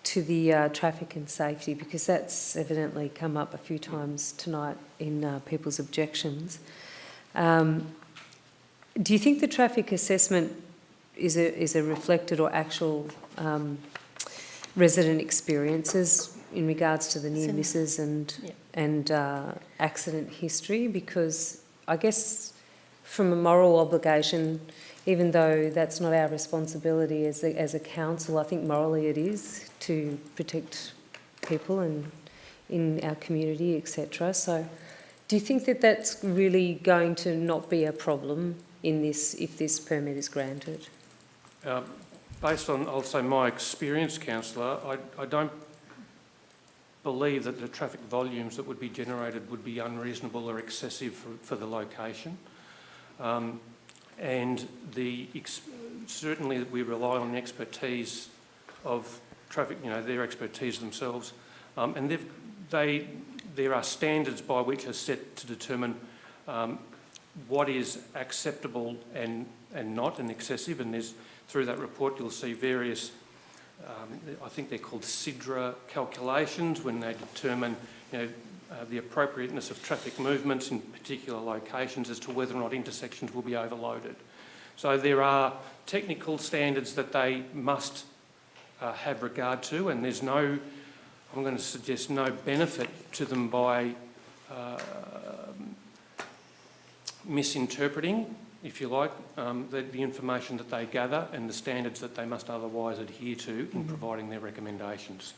traffic and safety, because that's evidently come up a few times tonight in people's objections, do you think the traffic assessment is a reflected or actual resident experiences in regards to the near misses and accident history? Because I guess from a moral obligation, even though that's not our responsibility as a council, I think morally it is to protect people and in our community, etc. So do you think that that's really going to not be a problem in this if this permit is granted? Based on, I'll say, my experience, Councillor, I don't believe that the traffic volumes that would be generated would be unreasonable or excessive for the location. And certainly we rely on the expertise of traffic, their expertise themselves. And there are standards by which are set to determine what is acceptable and not, and excessive. And through that report you'll see various, I think they're called SIDRA calculations, when they determine the appropriateness of traffic movements in particular locations as to whether or not intersections will be overloaded. So there are technical standards that they must have regard to, and there's I'm going to suggest no benefit to them by misinterpreting, if you like, the information that they gather and the standards that they must otherwise adhere to in providing their recommendations.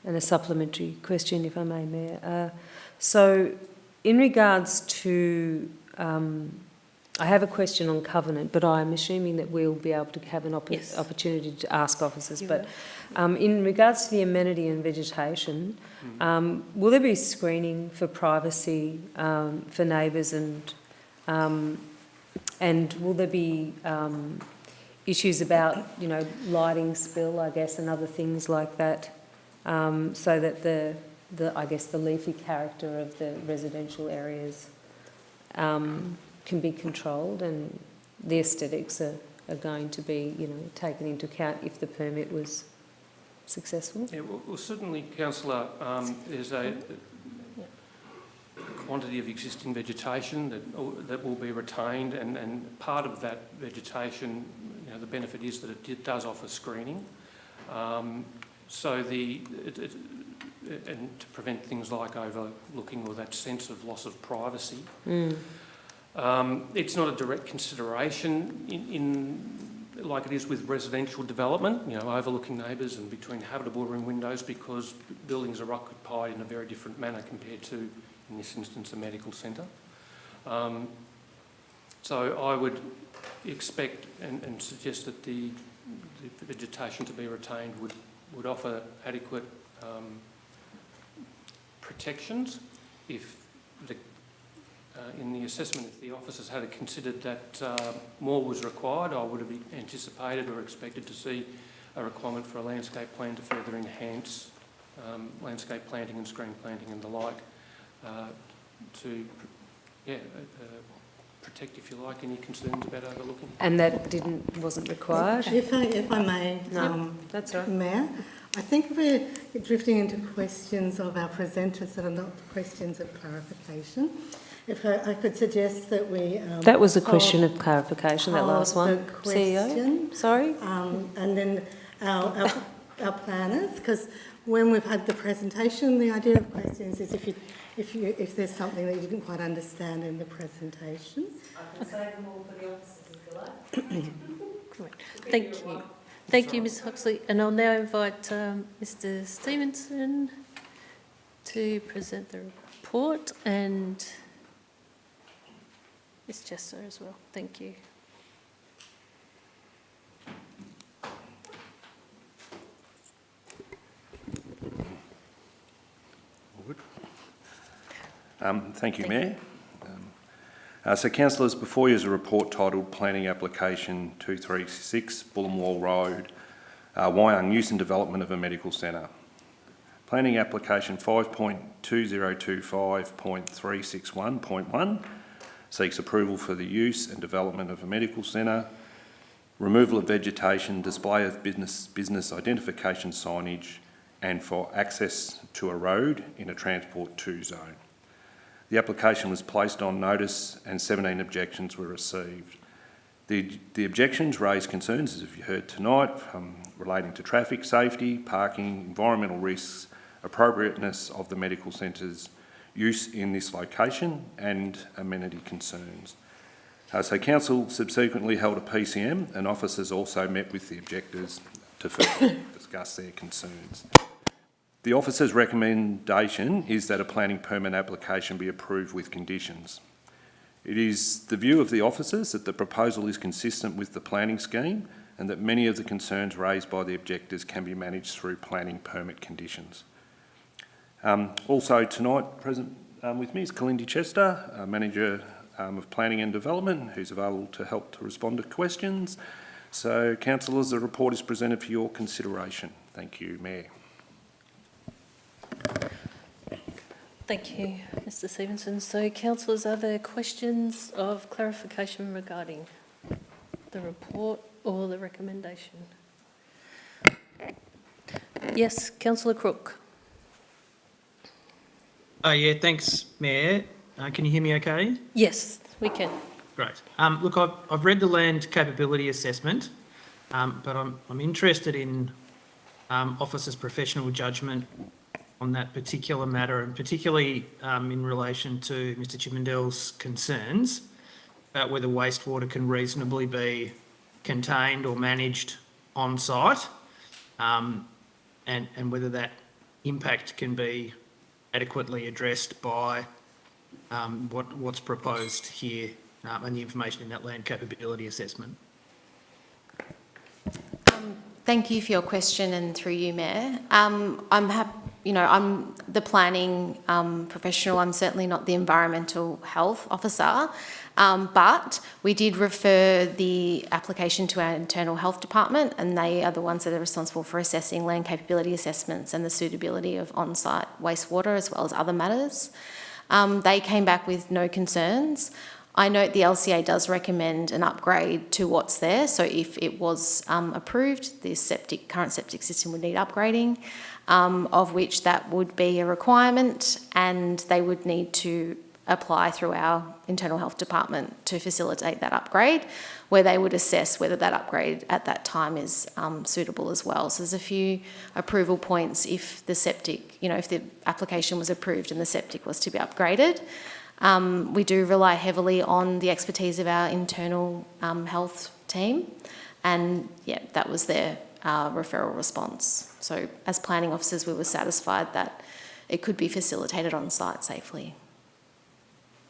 And a supplementary question, if I may, Mayor. So in regards to, I have a question on covenant, but I'm assuming that we'll be able to have an opportunity to ask officers. But in regards to the amenity and vegetation, will there be screening for privacy for neighbours, and will there be issues about, lighting spill, I guess, and other things like that, so that the leafy character of the residential areas can be controlled, and the aesthetics are going to be, taken into account if the permit was successful? Yeah, well certainly, Councillor, there's a quantity of existing vegetation that will be retained, and part of that vegetation, the benefit is that it does offer screening. So and to prevent things like overlooking or that sense of loss of privacy. It's not a direct consideration in like it is with residential development, you know, overlooking neighbours and between habitable room windows, because buildings are occupied in a very different manner compared to, in this instance, a medical centre. So I would expect and suggest that the vegetation to be retained would offer adequate protections. If in the assessment, if the officers had considered that more was required, I would have anticipated or expected to see a requirement for a landscape plan to further enhance landscape planting and screen planting and the like to protect, if you like, any concerns about overlooking. And that wasn't required? If I may, that's right. Mayor, I think we're drifting into questions of our presenters that are not questions of clarification. If I could suggest that we... that was a question of clarification, that last one. CEO, sorry? And then our planners, because when we've had the presentation, the idea of questions is if there's something that you didn't quite understand in the presentation. I can save them all for the officers if you like. Thank you. Thank you, Ms Huxley. And I'll now invite Mr Stevenson to present the report, and Ms Chester as well. Thank you. Thank you, Mayor. So, councillors, before you is a report titled Planning Application 236 Bullumwaal Road, Wyong Use and Development of a Medical Centre. Planning Application 5.2025.361.1 seeks approval for the use and development of a medical centre, removal of vegetation, display of business identification signage, and for access to a road in a Transport 2 zone. The application was placed on notice and 17 objections were received. The objections raised concerns, as you heard tonight, relating to traffic safety, parking, environmental risks, appropriateness of the medical centre's use in this location, and amenity concerns. So council subsequently held a PCM, and officers also met with the objectors to further discuss their concerns. The officer's recommendation is that a planning permit application be approved with conditions. It is the view of the officers that the proposal is consistent with the planning scheme and that many of the concerns raised by the objectors can be managed through planning permit conditions. Also tonight, present with me is Kalindi Chester, Manager of Planning and Development, who's available to help to respond to questions. So, councillors, the report is presented for your consideration. Thank you, Mayor. Thank you, Mr Stevenson. So, councillors, are there questions of clarification regarding the report or the recommendation? Yes, Councillor Crook. Yeah, thanks, Mayor. Can you hear me okay? Yes, we can. Great. Look, I've read the land capability assessment, but I'm interested in officers' professional judgment on that particular matter, and particularly in relation to Mr Chippendale's concerns about whether wastewater can reasonably be contained or managed on site, and whether that impact can be adequately addressed by what's proposed here and the information in that land capability assessment. Thank you for your question, and through you, Mayor. I'm the planning professional. I'm certainly not the environmental health officer, but we did refer the application to our internal health department, and they are the ones that are responsible for assessing land capability assessments and the suitability of on-site wastewater as well as other matters. They came back with no concerns. I note the LCA does recommend an upgrade to what's there, so if it was approved, the current septic system would need upgrading, of which that would be a requirement, and they would need to apply through our internal health department to facilitate that upgrade, where they would assess whether that upgrade at that time is suitable as well. So there's a few approval points if the septic, if the application was approved and the septic was to be upgraded. We do rely heavily on the expertise of our internal health team, and yeah, that was their referral response. So as planning officers, we were satisfied that it could be facilitated on site safely.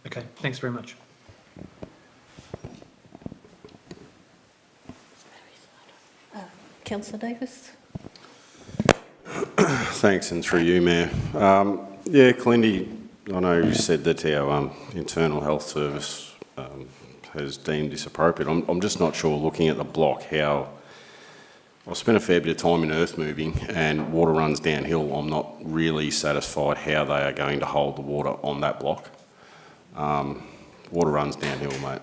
Okay, thanks very much. Councillor Davis. Thanks, and through you, Mayor. Clindy, I know you said that our internal health service has deemed this appropriate. I'm just not sure, looking at the block, how I've spent a fair bit of time in earth moving and water runs downhill. I'm not really satisfied how they are going to hold the water on that block. Water runs downhill, mate.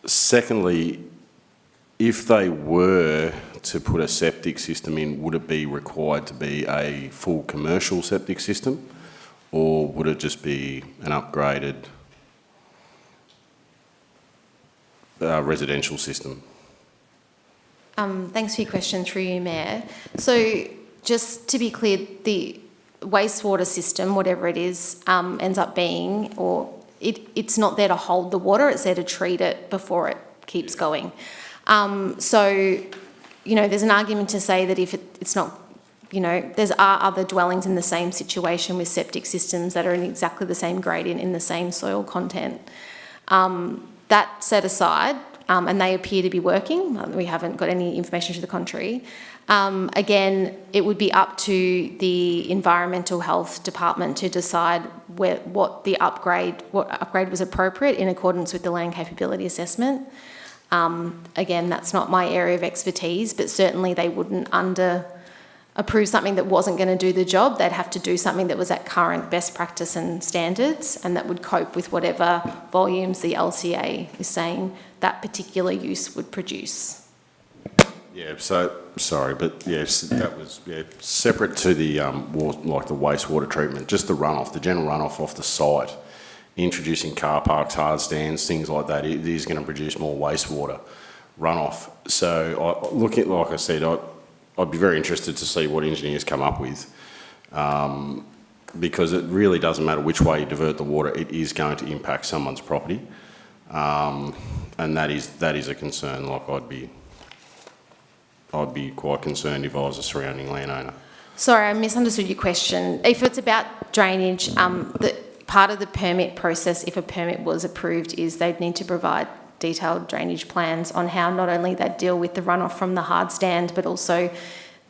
Secondly, if they were to put a septic system in, would it be required to be a full commercial septic system, or would it just be an upgraded residential system? Thanks for your question, through you, Mayor. So just to be clear, the wastewater system, whatever it is, ends up being, or it's not there to hold the water, it's there to treat it before it keeps going. There's an argument to say that if it's not, there's other dwellings in the same situation with septic systems that are in exactly the same gradient, in the same soil content. That set aside, and they appear to be working. We haven't got any information to the contrary. Again, it would be up to the Environmental Health Department to decide what upgrade was appropriate in accordance with the land capability assessment. Again, that's not my area of expertise, but certainly they wouldn't approve something that wasn't going to do the job. They'd have to do something that was at current best practice and standards, and that would cope with whatever volumes the LCA is saying that particular use would produce. Yeah, so, sorry, but yes, that was separate to the the wastewater treatment, just the runoff, the general runoff off the site. Introducing car parks, hard stands, things like that, it is going to produce more wastewater runoff. So like I said, I'd be very interested to see what engineers come up with, because it really doesn't matter which way you divert the water, it is going to impact someone's property, and that is a concern. Like I'd be quite concerned if I was a surrounding landowner. Sorry, I misunderstood your question. If it's about drainage, part of the permit process, if a permit was approved, is they'd need to provide detailed drainage plans on how not only they deal with the runoff from the hard stand, but also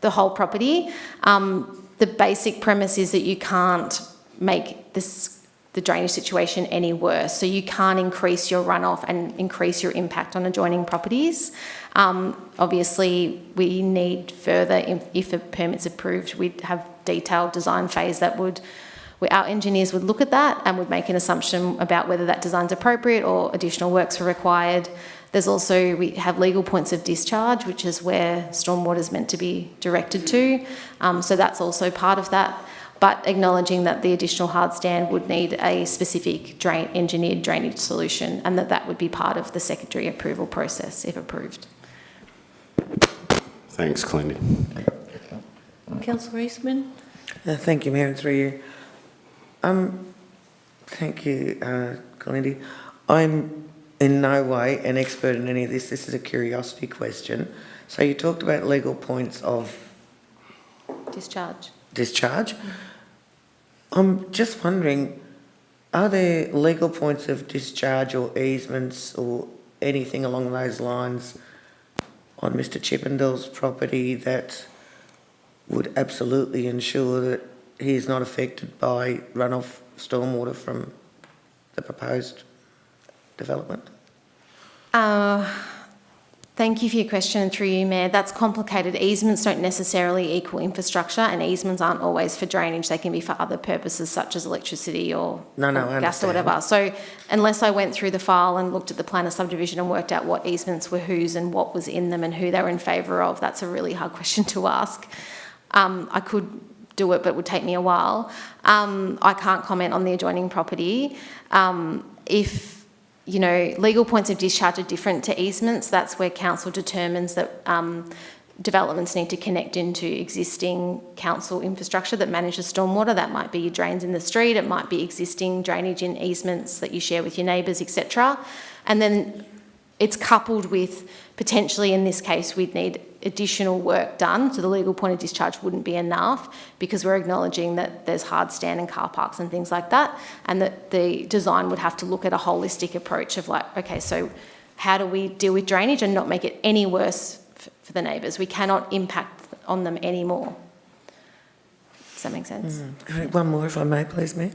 the whole property. The basic premise is that you can't make the drainage situation any worse. So you can't increase your runoff and increase your impact on adjoining properties. Obviously, we need further, if a permit's approved, we'd have detailed design phase that our engineers would look at that and would make an assumption about whether that design's appropriate or additional works are required. There's also, we have legal points of discharge, which is where stormwater is meant to be directed to. So that's also part of that. But acknowledging that the additional hard stand would need a specific engineered drainage solution, and that would be part of the secondary approval process if approved. Thanks, Clindy. Councillor Eastman. Thank you, Mayor, and through you. Thank you, Clindy. I'm in no way an expert in any of this. This is a curiosity question. So you talked about legal points of discharge. I'm just wondering, are there legal points of discharge or easements or anything along those lines on Mr. Chippendale's property that would absolutely ensure that he is not affected by runoff stormwater from the proposed development? Thank you for your question, through you, Mayor. That's complicated. Easements don't necessarily equal infrastructure, and easements aren't always for drainage. They can be for other purposes such as electricity or gas or whatever. So unless I went through the file and looked at the plan of subdivision and worked out what easements were whose and what was in them and who they were in favour of, that's a really hard question to ask. I could do it, but it would take me a while. I can't comment on the adjoining property. If, you know, legal points of discharge are different to easements, that's where council determines that developments need to connect into existing council infrastructure that manages stormwater. That might be your drains in the street, it might be existing drainage in easements that you share with your neighbours, etc. And then it's coupled with, potentially in this case, we'd need additional work done, so the legal point of discharge wouldn't be enough because we're acknowledging that there's hard stand and car parks and things like that, and that the design would have to look at a holistic approach of like, okay, so how do we deal with drainage and not make it any worse for the neighbours? We cannot impact on them anymore. Does that make sense? One more, if I may, please, Mayor.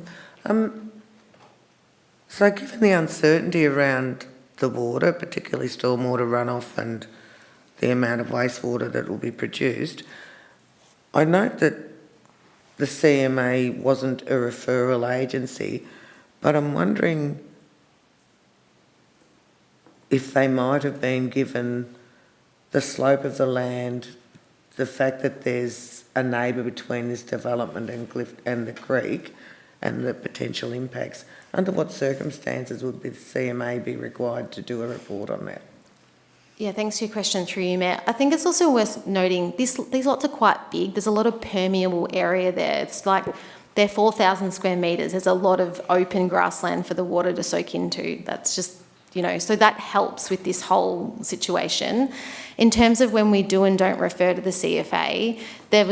So given the uncertainty around the water, particularly stormwater runoff and the amount of wastewater that will be produced, I note that the CMA wasn't a referral agency, but I'm wondering if they might have been given the slope of the land, the fact that there's a neighbour between this development and the creek, and the potential impacts. Under what circumstances would the CMA be required to do a report on that? Yeah, thanks for your question through you, Mayor. I think it's also worth noting these lots are quite big. There's a lot of permeable area there. It's like they're 4,000 square metres. There's a lot of open grassland for the water to soak into. That's just, you know, so that helps with this whole situation. In terms of when we do and don't refer to the CMA, there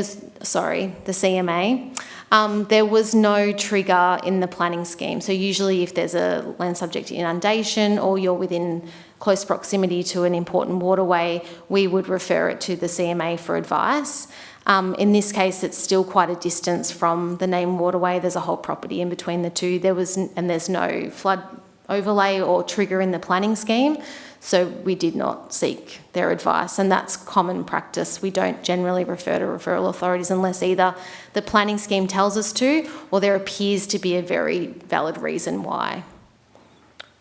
was no trigger in the planning scheme. So usually if there's a land subject to inundation or you're within close proximity to an important waterway, we would refer it to the CMA for advice. In this case, it's still quite a distance from the named waterway. There's a whole property in between the two. There's no flood overlay or trigger in the planning scheme. So we did not seek their advice, and that's common practice. We don't generally refer to referral authorities unless either the planning scheme tells us to or there appears to be a very valid reason why.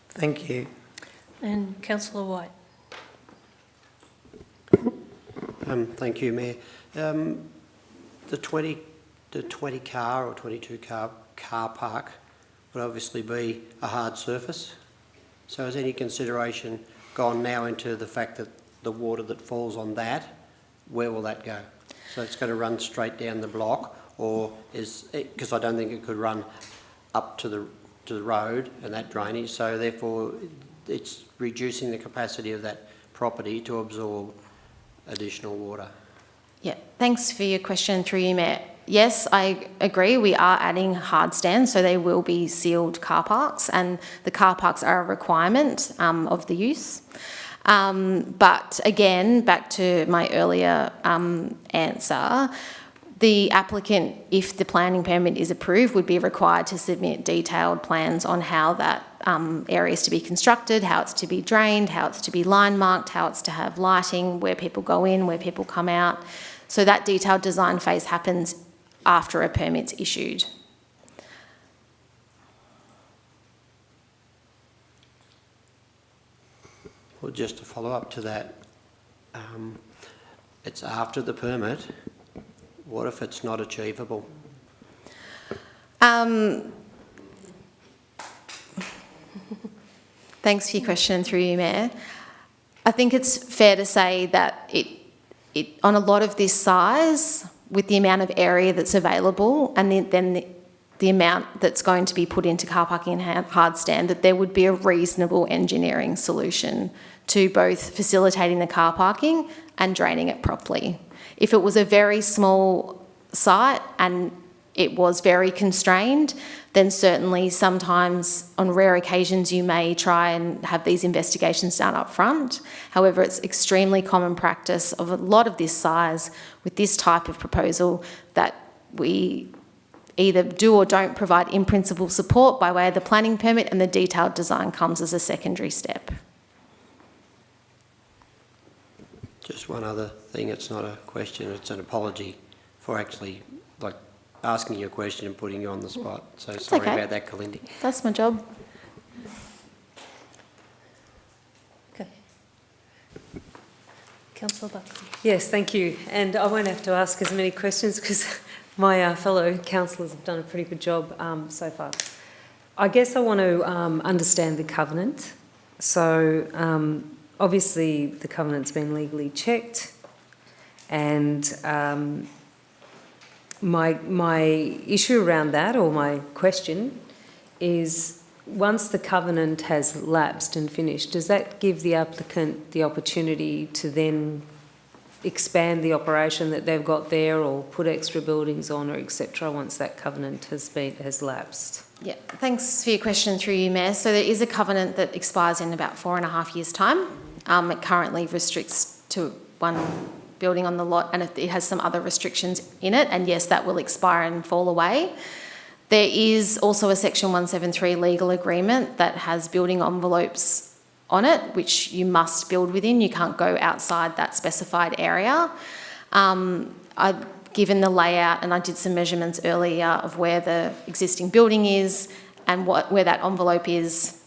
Thank you. And Councillor White. Thank you, Mayor. The 20 car or 22 car park would obviously be a hard surface. So has any consideration gone now into the fact that the water that falls on that, where will that go? So it's going to run straight down the block, or is it, because I don't think it could run up to the road and that drainage, so therefore it's reducing the capacity of that property to absorb additional water. Yeah, thanks for your question through you, Mayor. Yes, I agree. We are adding hard stands, so they will be sealed car parks, and the car parks are a requirement of the use. But again, back to my earlier answer, the applicant, if the planning permit is approved, would be required to submit detailed plans on how that area is to be constructed, how it's to be drained, how it's to be line marked, how it's to have lighting, where people go in, where people come out. So that detailed design phase happens after a permit's issued. Well, just to follow up to that, it's after the permit. What if it's not achievable? Thanks for your question through you, Mayor. I think it's fair to say that it on a lot of this size, with the amount of area that's available and then the amount that's going to be put into car parking and hard stand, that there would be a reasonable engineering solution to both facilitating the car parking and draining it properly. If it was a very small site and it was very constrained, then certainly sometimes on rare occasions you may try and have these investigations done up front. However, it's extremely common practice of a lot of this size with this type of proposal that we either do or don't provide in principle support by way of the planning permit, and the detailed design comes as a secondary step. Just one other thing, it's not a question, it's an apology for actually asking you a question and putting you on the spot. So It's sorry okay. about that, Kalindi. That's my job. Okay. Councillor Buckley. Yes, thank you. And I won't have to ask as many questions because My fellow councillors have done a pretty good job so far. I guess I want to understand the covenant. So obviously the covenant's been legally checked, and my issue around that, or my question, is once the covenant has lapsed and finished, does that give the applicant the opportunity to then expand the operation that they've got there, or put extra buildings on, or etc. once that covenant has lapsed? Yeah, thanks for your question through you, Mayor. So there is a covenant that expires in about 4.5 years' time. It currently restricts to one building on the lot, and it has some other restrictions in it, and yes, that will expire and fall away. There is also a Section 173 legal agreement that has building envelopes on it, which you must build within. You can't go outside that specified area. I've given the layout, and I did some measurements earlier of where the existing building is and where that envelope is.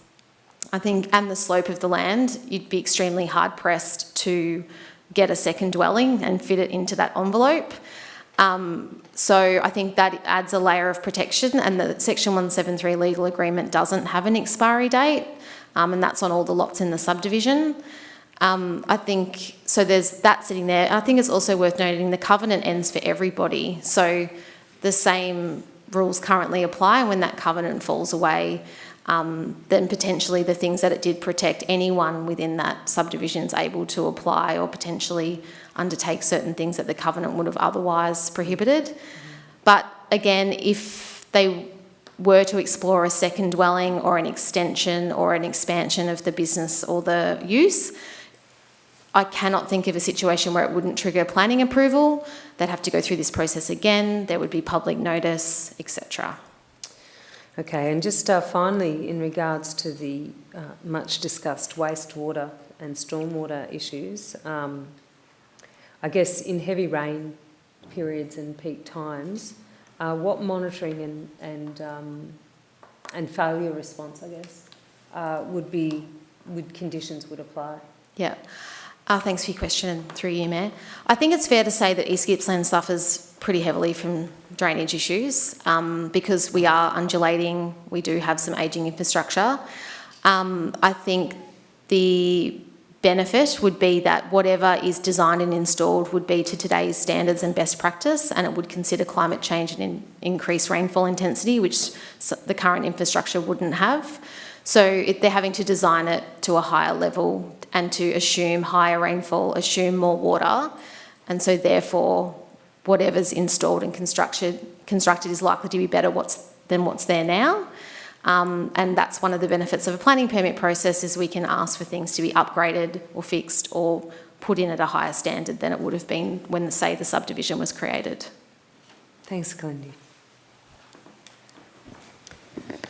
I think, and the slope of the land, you'd be extremely hard pressed to get a second dwelling and fit it into that envelope. So I think that adds a layer of protection, and the Section 173 legal agreement doesn't have an expiry date, and that's on all the lots in the subdivision. I think, so there's that sitting there. I think it's also worth noting the covenant ends for everybody. So the same rules currently apply, and when that covenant falls away, then potentially the things that it did protect, anyone within that subdivision is able to apply or potentially undertake certain things that the covenant would have otherwise prohibited. But again, if they were to explore a second dwelling or an extension or an expansion of the business or the use, I cannot think of a situation where it wouldn't trigger planning approval. They'd have to go through this process again. There would be public notice, etc. Okay, and just finally, in regards to the much discussed wastewater and stormwater issues, I guess in heavy rain periods and peak times, what monitoring and failure response, I guess, conditions would apply? Yeah. Thanks for your question through you, Mayor. I think it's fair to say that East Gippsland suffers pretty heavily from drainage issues because we are undulating, we do have some ageing infrastructure. I think the benefit would be that whatever is designed and installed would be to today's standards and best practice, and it would consider climate change and increased rainfall intensity, which the current infrastructure wouldn't have. So they're having to design it to a higher level and to assume higher rainfall, assume more water, and so therefore whatever's installed and constructed is likely to be better than what's there now. And that's one of the benefits of a planning permit process, is we can ask for things to be upgraded or fixed or put in at a higher standard than it would have been when, say, the subdivision was created. Thanks, Glendy.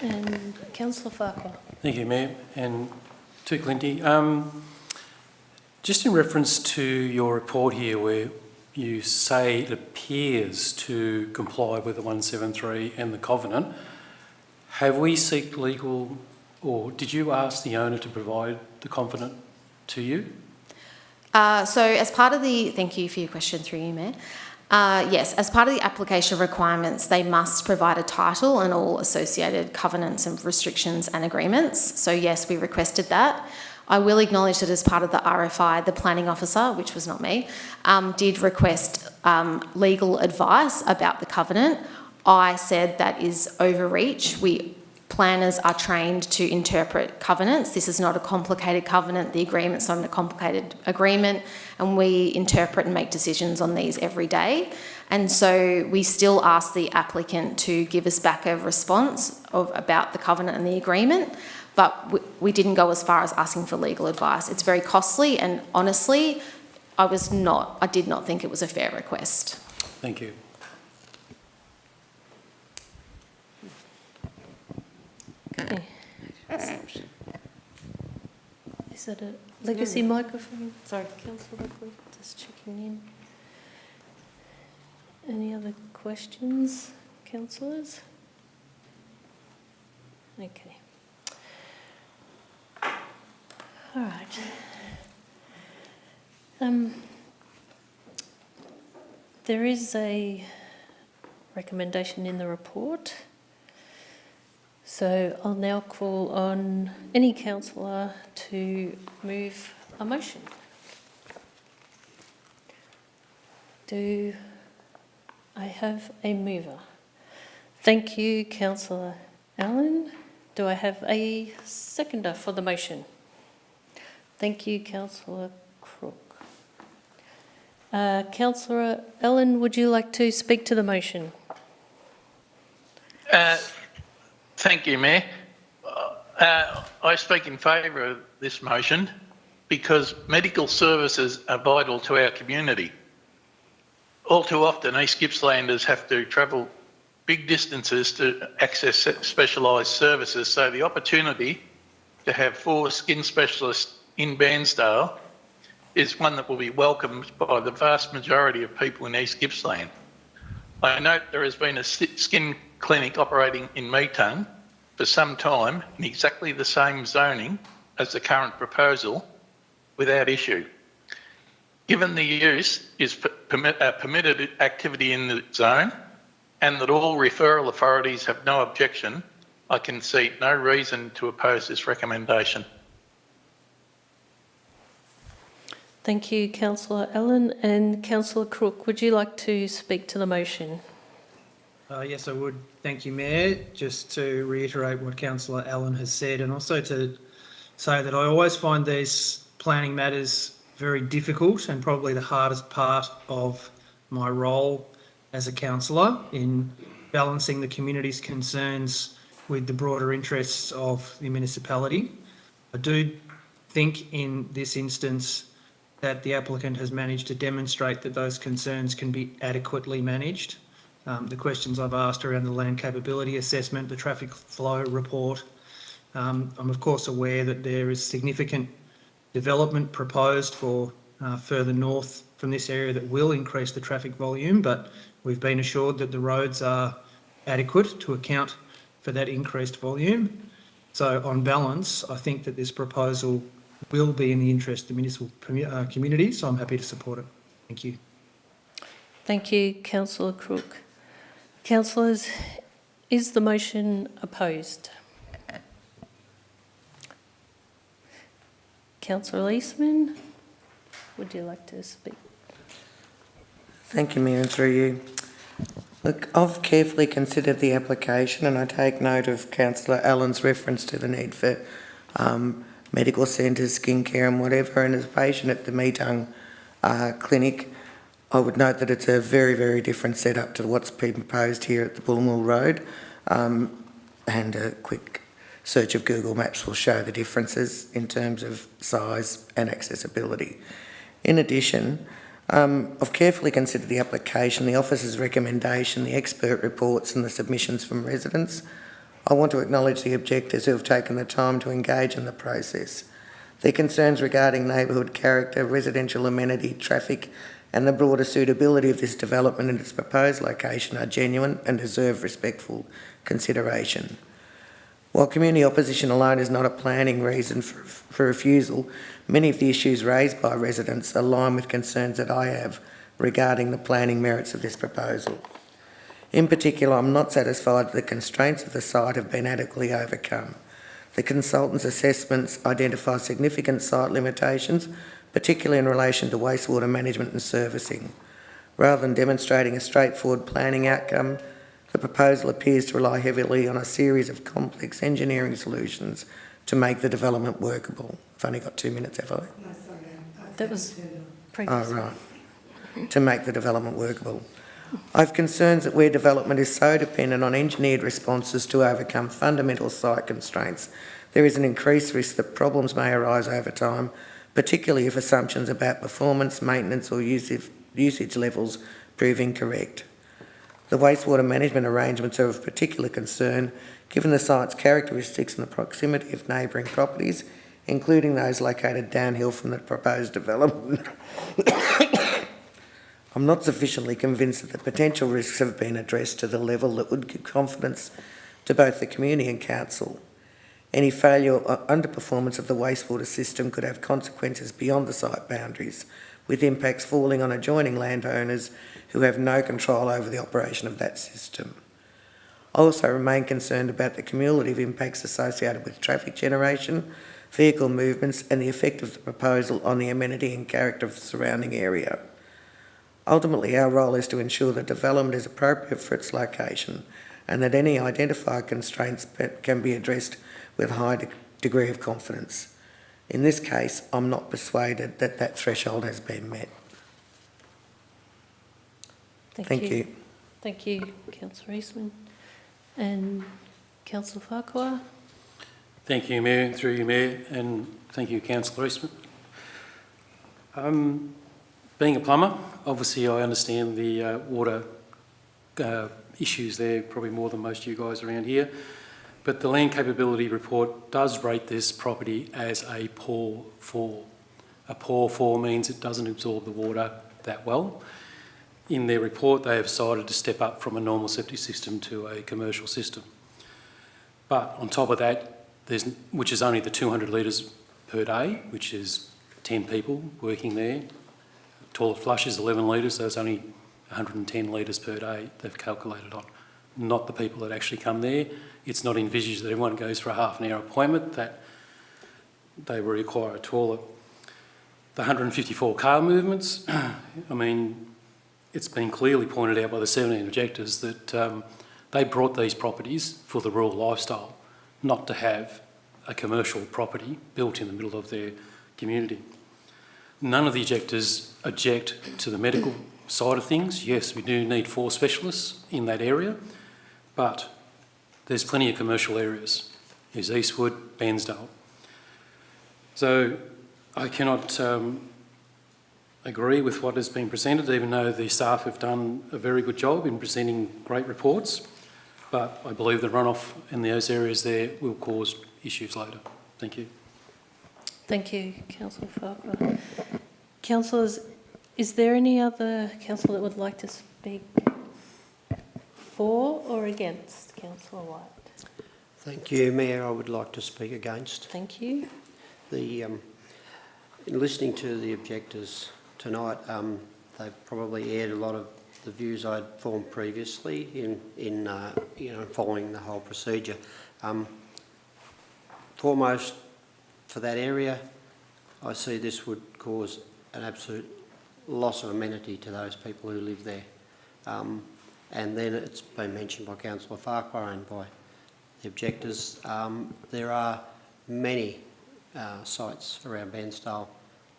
And Councillor Farquhar. Thank you, Mayor. And to Glendy, just in reference to your report here where you say it appears to comply with the 173 and the covenant, have we sought legal, or did you ask the owner to provide the covenant to you? So as part of the, thank you for your question through you, Mayor. Yes, as part of the application requirements, they must provide a title and all associated covenants and restrictions and agreements. So yes, we requested that. I will acknowledge that as part of the RFI, the planning officer, which was not me, did request legal advice about the covenant. I said that is overreach. Planners are trained to interpret covenants. This is not a complicated covenant. The agreement's not a complicated agreement, and we interpret and make decisions on these every day. And so we still ask the applicant to give us back a response about the covenant and the agreement, but we didn't go as far as asking for legal advice. It's very costly, and honestly, I did not think it was a fair request. Thank you. Okay. Is that a legacy microphone? Sorry, Councillor Buckley, just checking in. Any other questions, councillors? Okay. All right. There is a recommendation in the report. So I'll now call on any councillor to move a motion. Do I have a mover? Thank you, Councillor Allen. Do I have a seconder for the motion? Thank you, Councillor Crook. Councillor Allen, would you like to speak to the motion? Thank you, Mayor. I speak in favour of this motion because medical services are vital to our community. All too often, East Gippslanders have to travel big distances to access specialised services, so the opportunity to have 4 skin specialists in Bairnsdale is one that will be welcomed by the vast majority of people in East Gippsland. I note there has been a skin clinic operating in Meetung for some time in exactly the same zoning as the current proposal without issue. Given the use is permitted activity in the zone and that all referral authorities have no objection, I can see no reason to oppose this recommendation. Thank you, Councillor Allen. And Councillor Crook, would you like to speak to the motion? Yes, I would. Thank you, Mayor. Just to reiterate what Councillor Allen has said, and also to say that I always find these planning matters very difficult and probably the hardest part of my role as a councillor in balancing the community's concerns with the broader interests of the municipality. I do think in this instance that the applicant has managed to demonstrate that those concerns can be adequately managed. The questions I've asked around the land capability assessment, the traffic flow report. I'm of course aware that there is significant development proposed for further north from this area that will increase the traffic volume, but we've been assured that the roads are adequate to account for that increased volume. So on balance, I think that this proposal will be in the interest of the municipal community, so I'm happy to support it. Thank you. Thank you, Councillor Crook. Councillors, is the motion opposed? Councillor Eastman, would you like to speak? Thank you, Mayor, and through you. Look, I've carefully considered the application and I take note of Councillor Allen's reference to the need for medical centres, skincare and whatever, and as a patient at the Meetung clinic, I would note that it's a very, very different setup to what's been proposed here at the Bullumwaal Road, and a quick search of Google Maps will show the differences in terms of size and accessibility. In addition, I've carefully considered the application, the officer's recommendation, the expert reports and the submissions from residents. I want to acknowledge the objectors who have taken the time to engage in the process. Their concerns regarding neighbourhood character, residential amenity, traffic and the broader suitability of this development and its proposed location are genuine and deserve respectful consideration. While community opposition alone is not a planning reason for refusal, many of the issues raised by residents align with concerns that I have regarding the planning merits of this proposal. In particular, I'm not satisfied that the constraints of the site have been adequately overcome. The consultant's assessments identify significant site limitations, particularly in relation to wastewater management and servicing. Rather than demonstrating a straightforward planning outcome, the proposal appears to rely heavily on a series of complex engineering solutions to make the development workable. I've only got 2 minutes, have I? No, sorry. That was previous. Oh, right. To make the development workable. I have concerns that where development is so dependent on engineered responses to overcome fundamental site constraints, there is an increased risk that problems may arise over time, particularly if assumptions about performance, maintenance or usage levels prove incorrect. The wastewater management arrangements are of particular concern given the site's characteristics and the proximity of neighbouring properties, including those located downhill from the proposed development. I'm not sufficiently convinced that the potential risks have been addressed to the level that would give confidence to both the community and council. Any failure or underperformance of the wastewater system could have consequences beyond the site boundaries, with impacts falling on adjoining landowners who have no control over the operation of that system. I also remain concerned about the cumulative impacts associated with traffic generation, vehicle movements and the effect of the proposal on the amenity and character of the surrounding area. Ultimately, our role is to ensure that development is appropriate for its location and that any identified constraints can be addressed with a high degree of confidence. In this case, I'm not persuaded that that threshold has been met. Thank you. Thank you, Councillor Eastman. And Councillor Farquhar. Thank you, Mayor, through you, Mayor, and thank you, Councillor Eastman. Being a plumber, obviously I understand the water issues there, probably more than most of you guys around here, but the land capability report does rate this property as a poor 4. A poor 4 means it doesn't absorb the water that well. In their report, they have decided to step up from a normal septic system to a commercial system. But on top of that, which is only the 200 litres per day, which is 10 people working there. Toilet flush is 11 litres, so it's only 110 litres per day they've calculated on, not the people that actually come there. It's not envisaged that everyone goes for a half an hour appointment, that they will require a toilet. The 154 car movements, I mean, it's been clearly pointed out by the 17 objectors that they brought these properties for the rural lifestyle, not to have a commercial property built in the middle of their community. None of the objectors object to the medical side of things. Yes, we do need 4 specialists in that area, but there's plenty of commercial areas. There's Eastwood, Bairnsdale. So I cannot agree with what has been presented, even though the staff have done a very good job in presenting great reports. But I believe the runoff in those areas there will cause issues later. Thank you. Thank you, Councillor Farquhar. Councillors, is there any other councillor that would like to speak for or against Councillor White? Thank you, Mayor. I would like to speak against. Thank you. In listening to the objectors tonight, they've probably aired a lot of the views I'd formed previously in following the whole procedure. Foremost, for that area, I see this would cause an absolute loss of amenity to those people who live there. And then it's been mentioned by Councillor Farquhar and by the objectors, there are many sites around Bairnsdale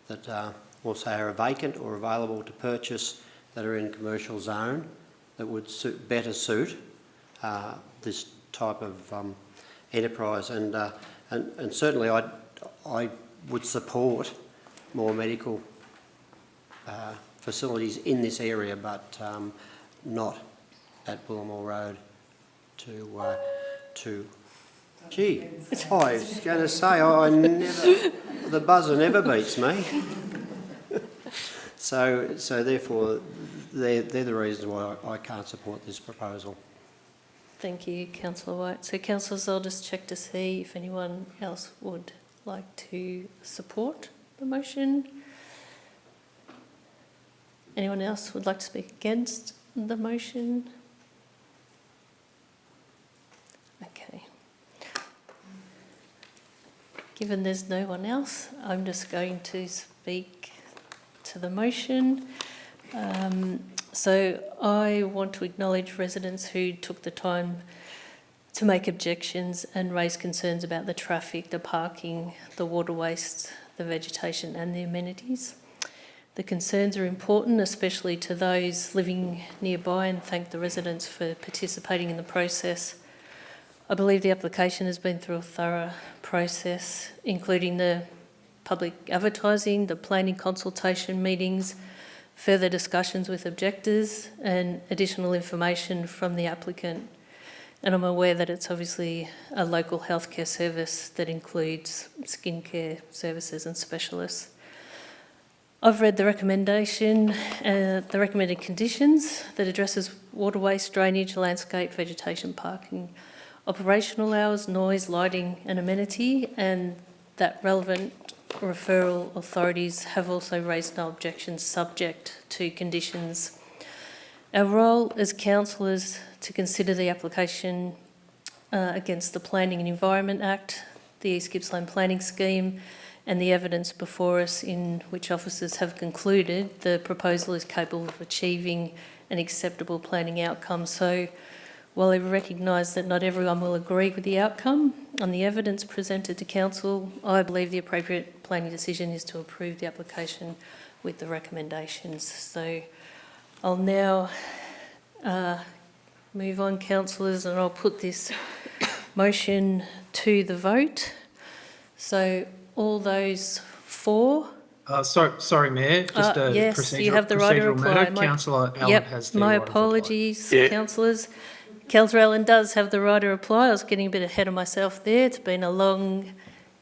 that also are vacant or available to purchase that are in a commercial zone that would better suit this type of enterprise. And certainly I would support more medical facilities in this area, but not at Bullumwaal Road to gee, I was going to say, the buzzer never beats me. So therefore, they're the reasons why I can't support this proposal. Thank you, Councillor White. So, councillors, I'll just check to see if anyone else would like to support the motion. Anyone else would like to speak against the motion? Okay. Given there's no one else, I'm just going to speak to the motion. So I want to acknowledge residents who took the time to make objections and raise concerns about the traffic, the parking, the water waste, the vegetation and the amenities. The concerns are important, especially to those living nearby, and thank the residents for participating in the process. I believe the application has been through a thorough process, including the public advertising, the planning consultation meetings, further discussions with objectors and additional information from the applicant. And I'm aware that it's obviously a local healthcare service that includes skincare services and specialists. I've read the recommendation, the recommended conditions that addresses water waste, drainage, landscape, vegetation, parking, operational hours, noise, lighting and amenity, and that relevant referral authorities have also raised no objections subject to conditions. Our role as councillors to consider the application against the Planning and Environment Act, the East Gippsland Planning Scheme, and the evidence before us in which officers have concluded the proposal is capable of achieving an acceptable planning outcome. So while I recognise that not everyone will agree with the outcome, on the evidence presented to Council, I believe the appropriate planning decision is to approve the application with the recommendations. So I'll now move on, councillors, and I'll put this motion to the vote. So all those for? Sorry, Mayor, just a yes, procedural, you have the right to reply. matter. Councillor Allen has the my right of reply. apologies, councillors. Councillor Allen does have the right to reply. I was getting a bit ahead of myself there. It's been a long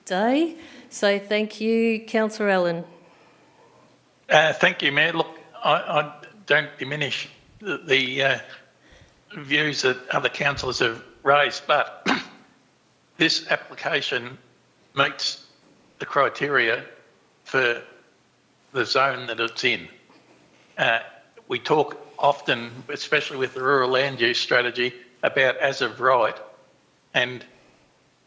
day. So thank you, Councillor Allen. Thank you, Mayor. Look, I don't diminish the views that other councillors have raised, but this application meets the criteria for the zone that it's in. We talk often, especially with the rural land use strategy, about as of right, and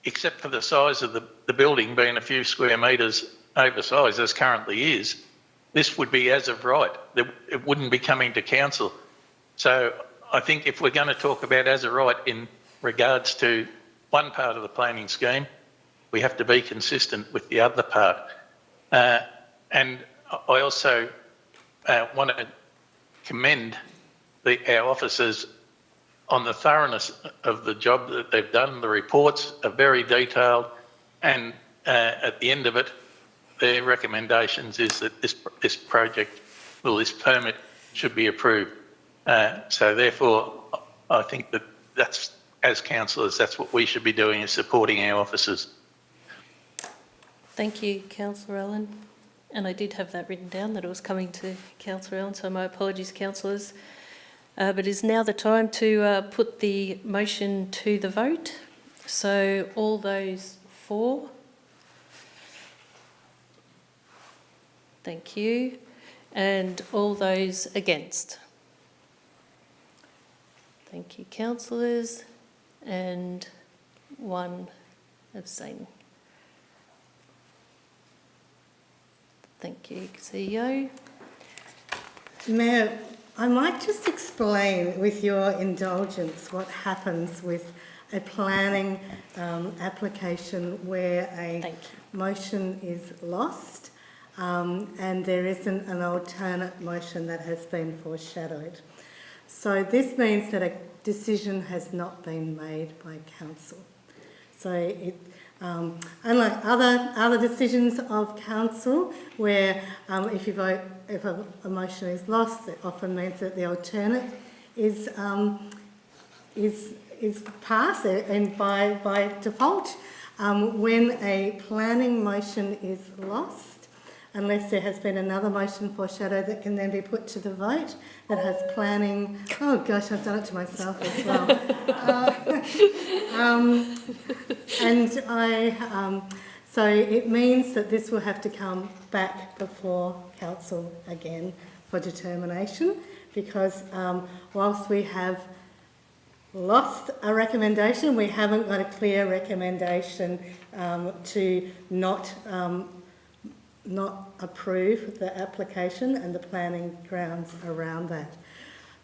except for the size of the building being a few square metres oversized as currently is, this would be as of right. It wouldn't be coming to council. So I think if we're going to talk about as of right in regards to one part of the planning scheme, we have to be consistent with the other part. And I also want to commend our officers on the thoroughness of the job that they've done. The reports are very detailed, and at the end of it, their recommendations is that this project, well, this permit should be approved. So therefore, I think that's, as councillors, that's what we should be doing, is supporting our officers. Thank you, Councillor Allen. And I did have that written down, that it was coming to Councillor Allen, so my apologies, councillors. But it is now the time to put the motion to the vote. So all those for? Thank you. And all those against? Thank you, councillors. And one abstaining. Thank you, CEO. Mayor, I might just explain, with your indulgence, what happens with a planning application where a motion is lost and there isn't an alternate motion that has been foreshadowed. So this means that a decision has not been made by council. So it, unlike other decisions of council, where if a motion is lost, it often means that the alternate is passed, and by default, when a planning motion is lost, unless there has been another motion foreshadowed that can then be put to the vote that has planning. Oh gosh, I've done it to myself as well. So it means that this will have to come back before council again for determination, because whilst we have lost a recommendation, we haven't got a clear recommendation to not approve the application and the planning grounds around that.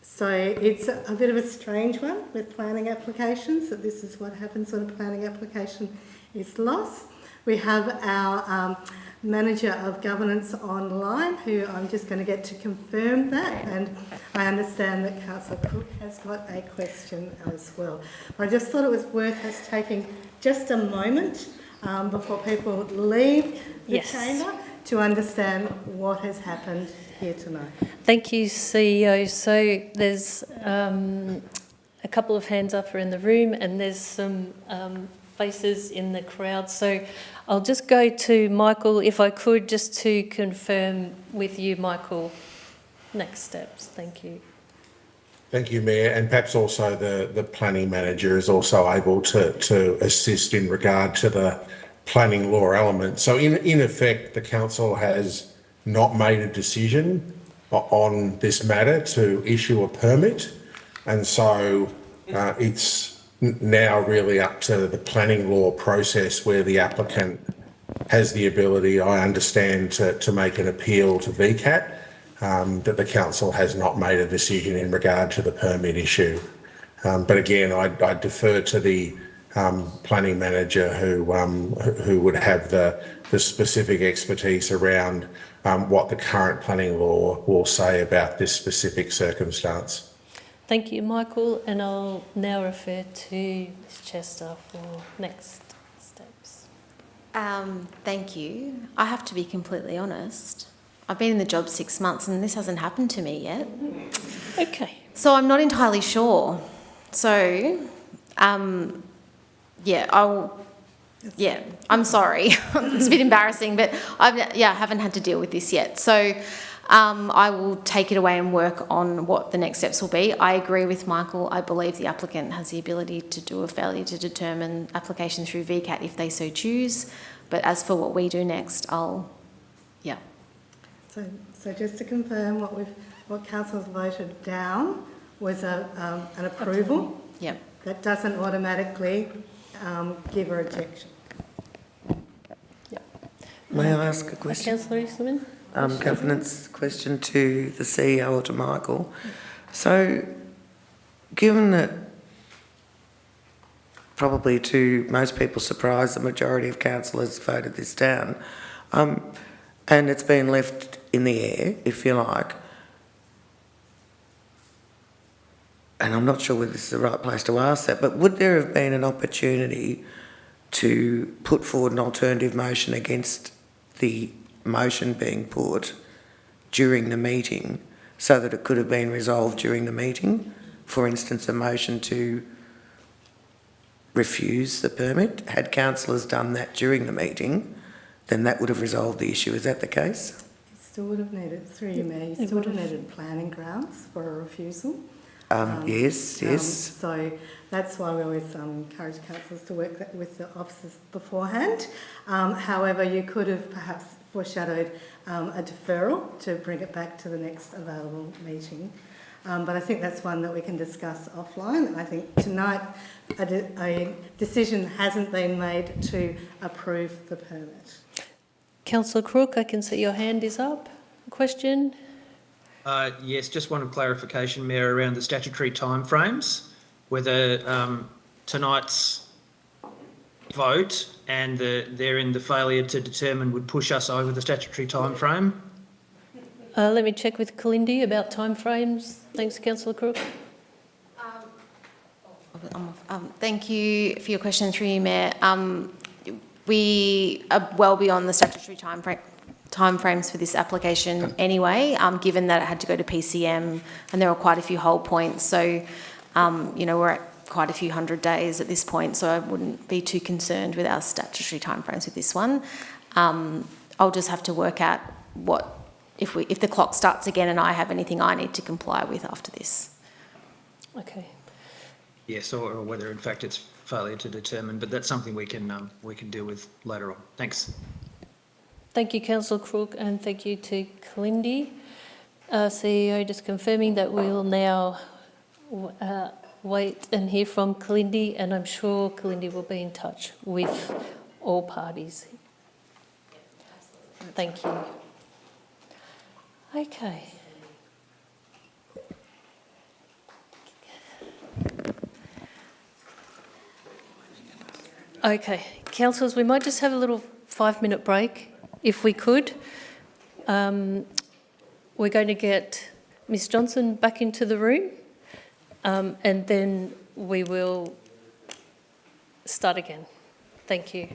So it's a bit of a strange one with planning applications, that this is what happens when a planning application is lost. We have our Manager of Governance online, who I'm just going to get to confirm that, and I understand that Councillor Cook has got a question as well. But I just thought it was worth us taking just a moment before people leave the chamber to understand what has happened here tonight. Thank you, CEO. So there's a couple of hands up in the room, and there's some faces in the crowd. So I'll just go to Michael, if I could, just to confirm with you, Michael, next steps. Thank you. Thank you, Mayor, and perhaps also the planning manager is also able to assist in regard to planning law element. So in effect, the council has not made a decision on this matter to issue a permit. And so it's now really up to the planning law process where the applicant has the ability, I understand, to make an appeal to VCAT, that the council has not made a decision in regard to the permit issue. But again, I defer to the planning manager who would have the specific expertise around what the current planning law will say about this specific circumstance. Thank you, Michael, and I'll now refer to Ms Chester for next steps. Thank you. I have to be completely honest. I've been in the job 6 months and this hasn't happened to me yet. Okay. So I'm not entirely sure. So, I'm sorry. It's a bit embarrassing, but I haven't had to deal with this yet. So I will take it away and work on what the next steps will be. I agree with Michael. I believe the applicant has the ability to do a failure to determine application through VCAT if they so choose. But as for what we do next, So just to confirm, what council's voted down was an approval. Yep. That doesn't automatically give a rejection. May I ask a question? Councillor Eastman? Governance question to the CEO or to Michael. So, given that probably to most people's surprise, the majority of councillors voted this down, and it's been left in the air, if you like, and I'm not sure whether this is the right place to ask that, but would there have been an opportunity to put forward an alternative motion against the motion being put during the meeting so that it could have been resolved during the meeting? For instance, a motion to refuse the permit. Had councillors done that during the meeting, then that would have resolved the issue. Is that the case? You still would have needed, through you, Mayor, you still would have needed planning grounds for a refusal. Yes. So that's why we always encourage councillors to work with the officers beforehand. However, you could have perhaps foreshadowed a deferral to bring it back to the next available meeting. But I think that's one that we can discuss offline. I think tonight a decision hasn't been made to approve the permit. Councillor Crook, I can see your hand is up. Question? Yes, just wanted clarification, Mayor, around the statutory timeframes, whether tonight's vote and therein the failure to determine would push us over the statutory timeframe. Let me check with Kalindi about timeframes. Thanks, Councillor Crook. thank you for your question through you, Mayor. We are well beyond the statutory timeframes for this application anyway, given that it had to go to PCM and there were quite a few hold points. So, we're at quite a few hundred days at this point, so I wouldn't be too concerned with our statutory timeframes with this one. I'll just have to work out if the clock starts again and I have anything I need to comply with after this. Okay. Yes, or whether in fact it's failure to determine, but that's something we can deal with later on. Thanks. Thank you, Councillor Crook, and thank you to Kalindi. CEO just confirming that we'll now wait and hear from Kalindi, and I'm sure Kalindi will be in touch with all parties. Thank you. Okay. Okay, councillors, we might just have a little 5-minute break, if we could. We're going to get Ms Johnson back into the room, and then we will start again. Thank you.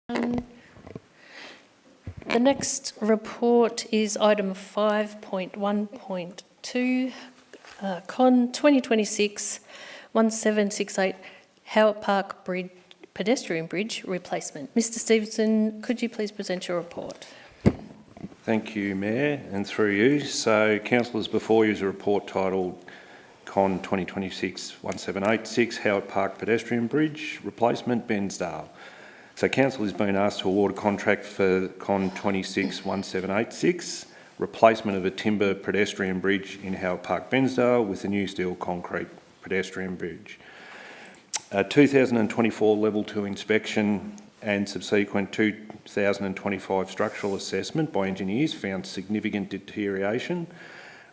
The next report is item 5.1.2, Con 2026-1768, Howitt Park Bridge, Pedestrian Bridge Replacement. Mr Stevenson, could you please present your report? Thank you, Mayor, and through you. So, councillors, before you is a report titled Con 2026-1786, Howitt Park Pedestrian Bridge Replacement, Bairnsdale. So council has been asked to award a contract for Con 26-1786, replacement of a timber pedestrian bridge in Howitt Park, Bairnsdale, with a new steel concrete pedestrian bridge. A 2024 Level 2 inspection and subsequent 2025 structural assessment by engineers found significant deterioration,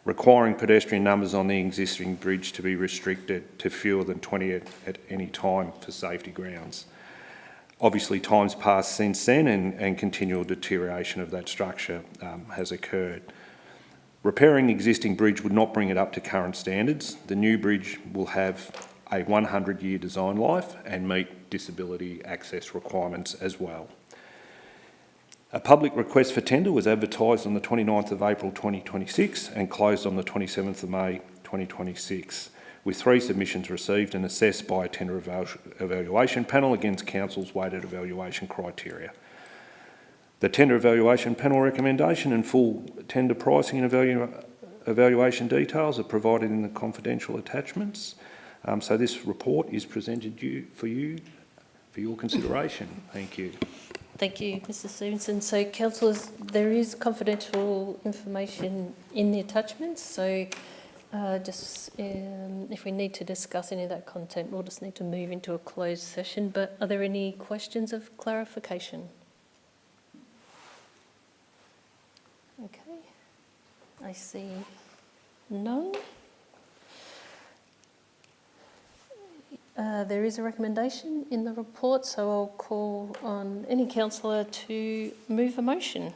requiring pedestrian numbers on the existing bridge to be restricted to fewer than 20 at any time for safety grounds. Obviously, time's passed since then and continual deterioration of that structure has occurred. Repairing the existing bridge would not bring it up to current standards. The new bridge will have a 100-year design life and meet disability access requirements as well. A public request for tender was advertised on the 29th of April 2026 and closed on the 27th of May 2026. With 3 submissions received and assessed by a tender evaluation panel against council's weighted evaluation criteria. The tender evaluation panel recommendation and full tender pricing and evaluation details are provided in the confidential attachments. So this report is presented for your consideration. Thank you. Thank you, Mr Stevenson. So, councillors, there is confidential information in the attachments, so if we need to discuss any of that content, we'll just need to move into a closed session. But are there any questions of clarification? Okay, I see none. There is a recommendation in the report, so I'll call on any councillor to move a motion.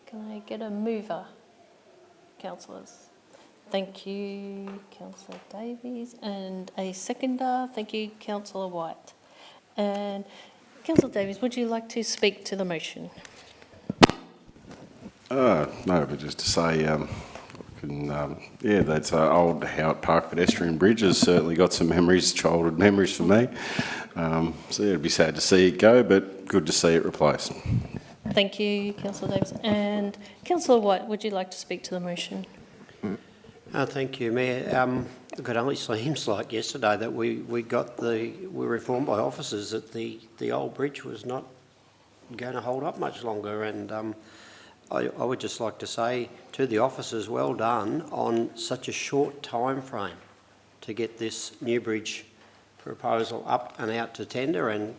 Can I get a mover, councillors? Thank you, Councillor Davies. And a seconder, thank you, Councillor White. And Councillor Davies, would you like to speak to the motion? No, but just to say, that's old Howitt Park Pedestrian Bridge has certainly got some memories, childhood memories for me. So it'd be sad to see it go, but good to see it replaced. Thank you, Councillor Davies. And Councillor White, would you like to speak to the motion? Thank you, Mayor. Look, it only seems like yesterday that we were informed by officers that the old bridge was not going to hold up much longer, and I would just like to say to the officers, well done on such a short time frame to get this new bridge proposal up and out to tender and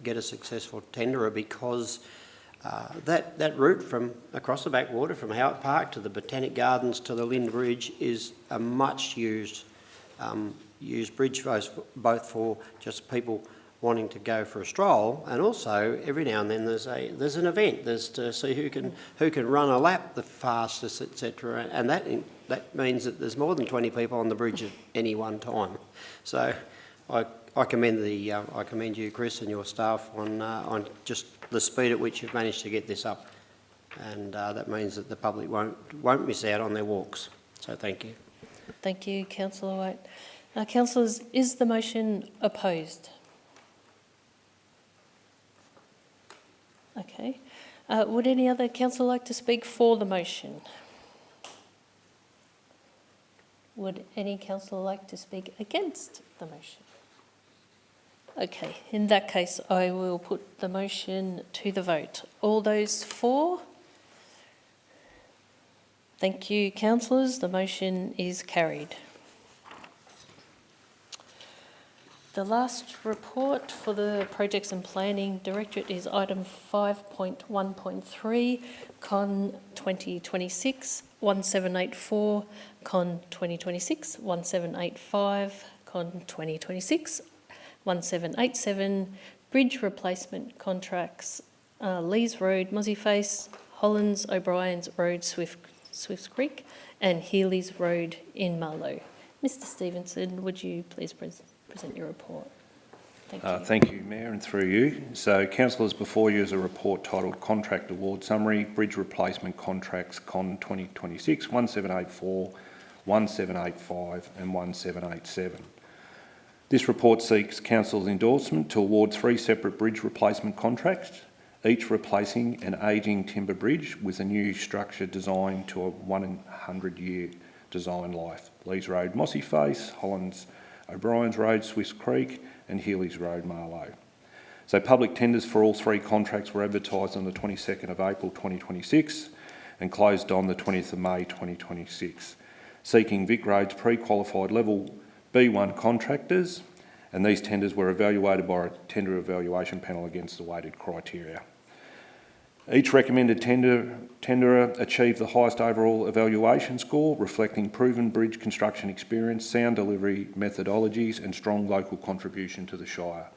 get a successful tenderer, because that route from across the backwater from Howitt Park to the Botanic Gardens to the Lynn Bridge is a much used bridge, both for just people wanting to go for a stroll, and also every now and then there's an event. There's to see who can run a lap the fastest, etc. And that means that there's more than 20 people on the bridge at any one time. So I commend you, Chris, and your staff on just the speed at which you've managed to get this up, and that means that the public won't miss out on their walks. So thank you. Thank you, Councillor White. Councillors, is the motion opposed? Okay. Would any other councillor like to speak for the motion? Would any councillor like to speak against the motion? Okay, in that case, I will put the motion to the vote. All those for? Thank you, councillors. The motion is carried. The last report for the Projects and Planning Directorate is item 5.1.3, Con 2026-1784, Con 2026-1785, Con 2026-1787, Bridge Replacement Contracts, Lees Road, Mossiface, Hollands, O'Brien's Road, Swifts Creek, and Healeys Road in Marlo. Mr Stevenson, would you please present your report? Thank you. Thank you, Mayor, and through you. So, councillors, before you is a report titled Contract Award Summary, Bridge Replacement Contracts Con 2026, 1784, 1785 and 1787. This report seeks council's endorsement to award 3 separate bridge replacement contracts, each replacing an ageing timber bridge with a new structure designed to a 100-year design life. Lees Road, Mossiface, Hollands, O'Brien's Road, Swiss Creek and Healeys Road, Marlo. So public tenders for all 3 contracts were advertised on the 22nd of April 2026 and closed on the 20th of May 2026, seeking Vic Road's pre-qualified level B1 contractors, and these tenders were evaluated by a tender evaluation panel against the weighted criteria. Each recommended tenderer achieved the highest overall evaluation score, reflecting proven bridge construction experience, sound delivery methodologies and strong local contribution to the Shire.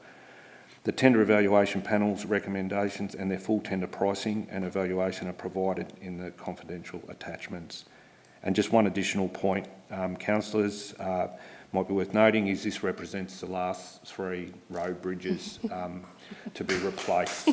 The tender evaluation panel's recommendations and their full tender pricing and evaluation are provided in the confidential attachments. And just one additional point, councillors, might be worth noting is this represents the last 3 road bridges to be replaced.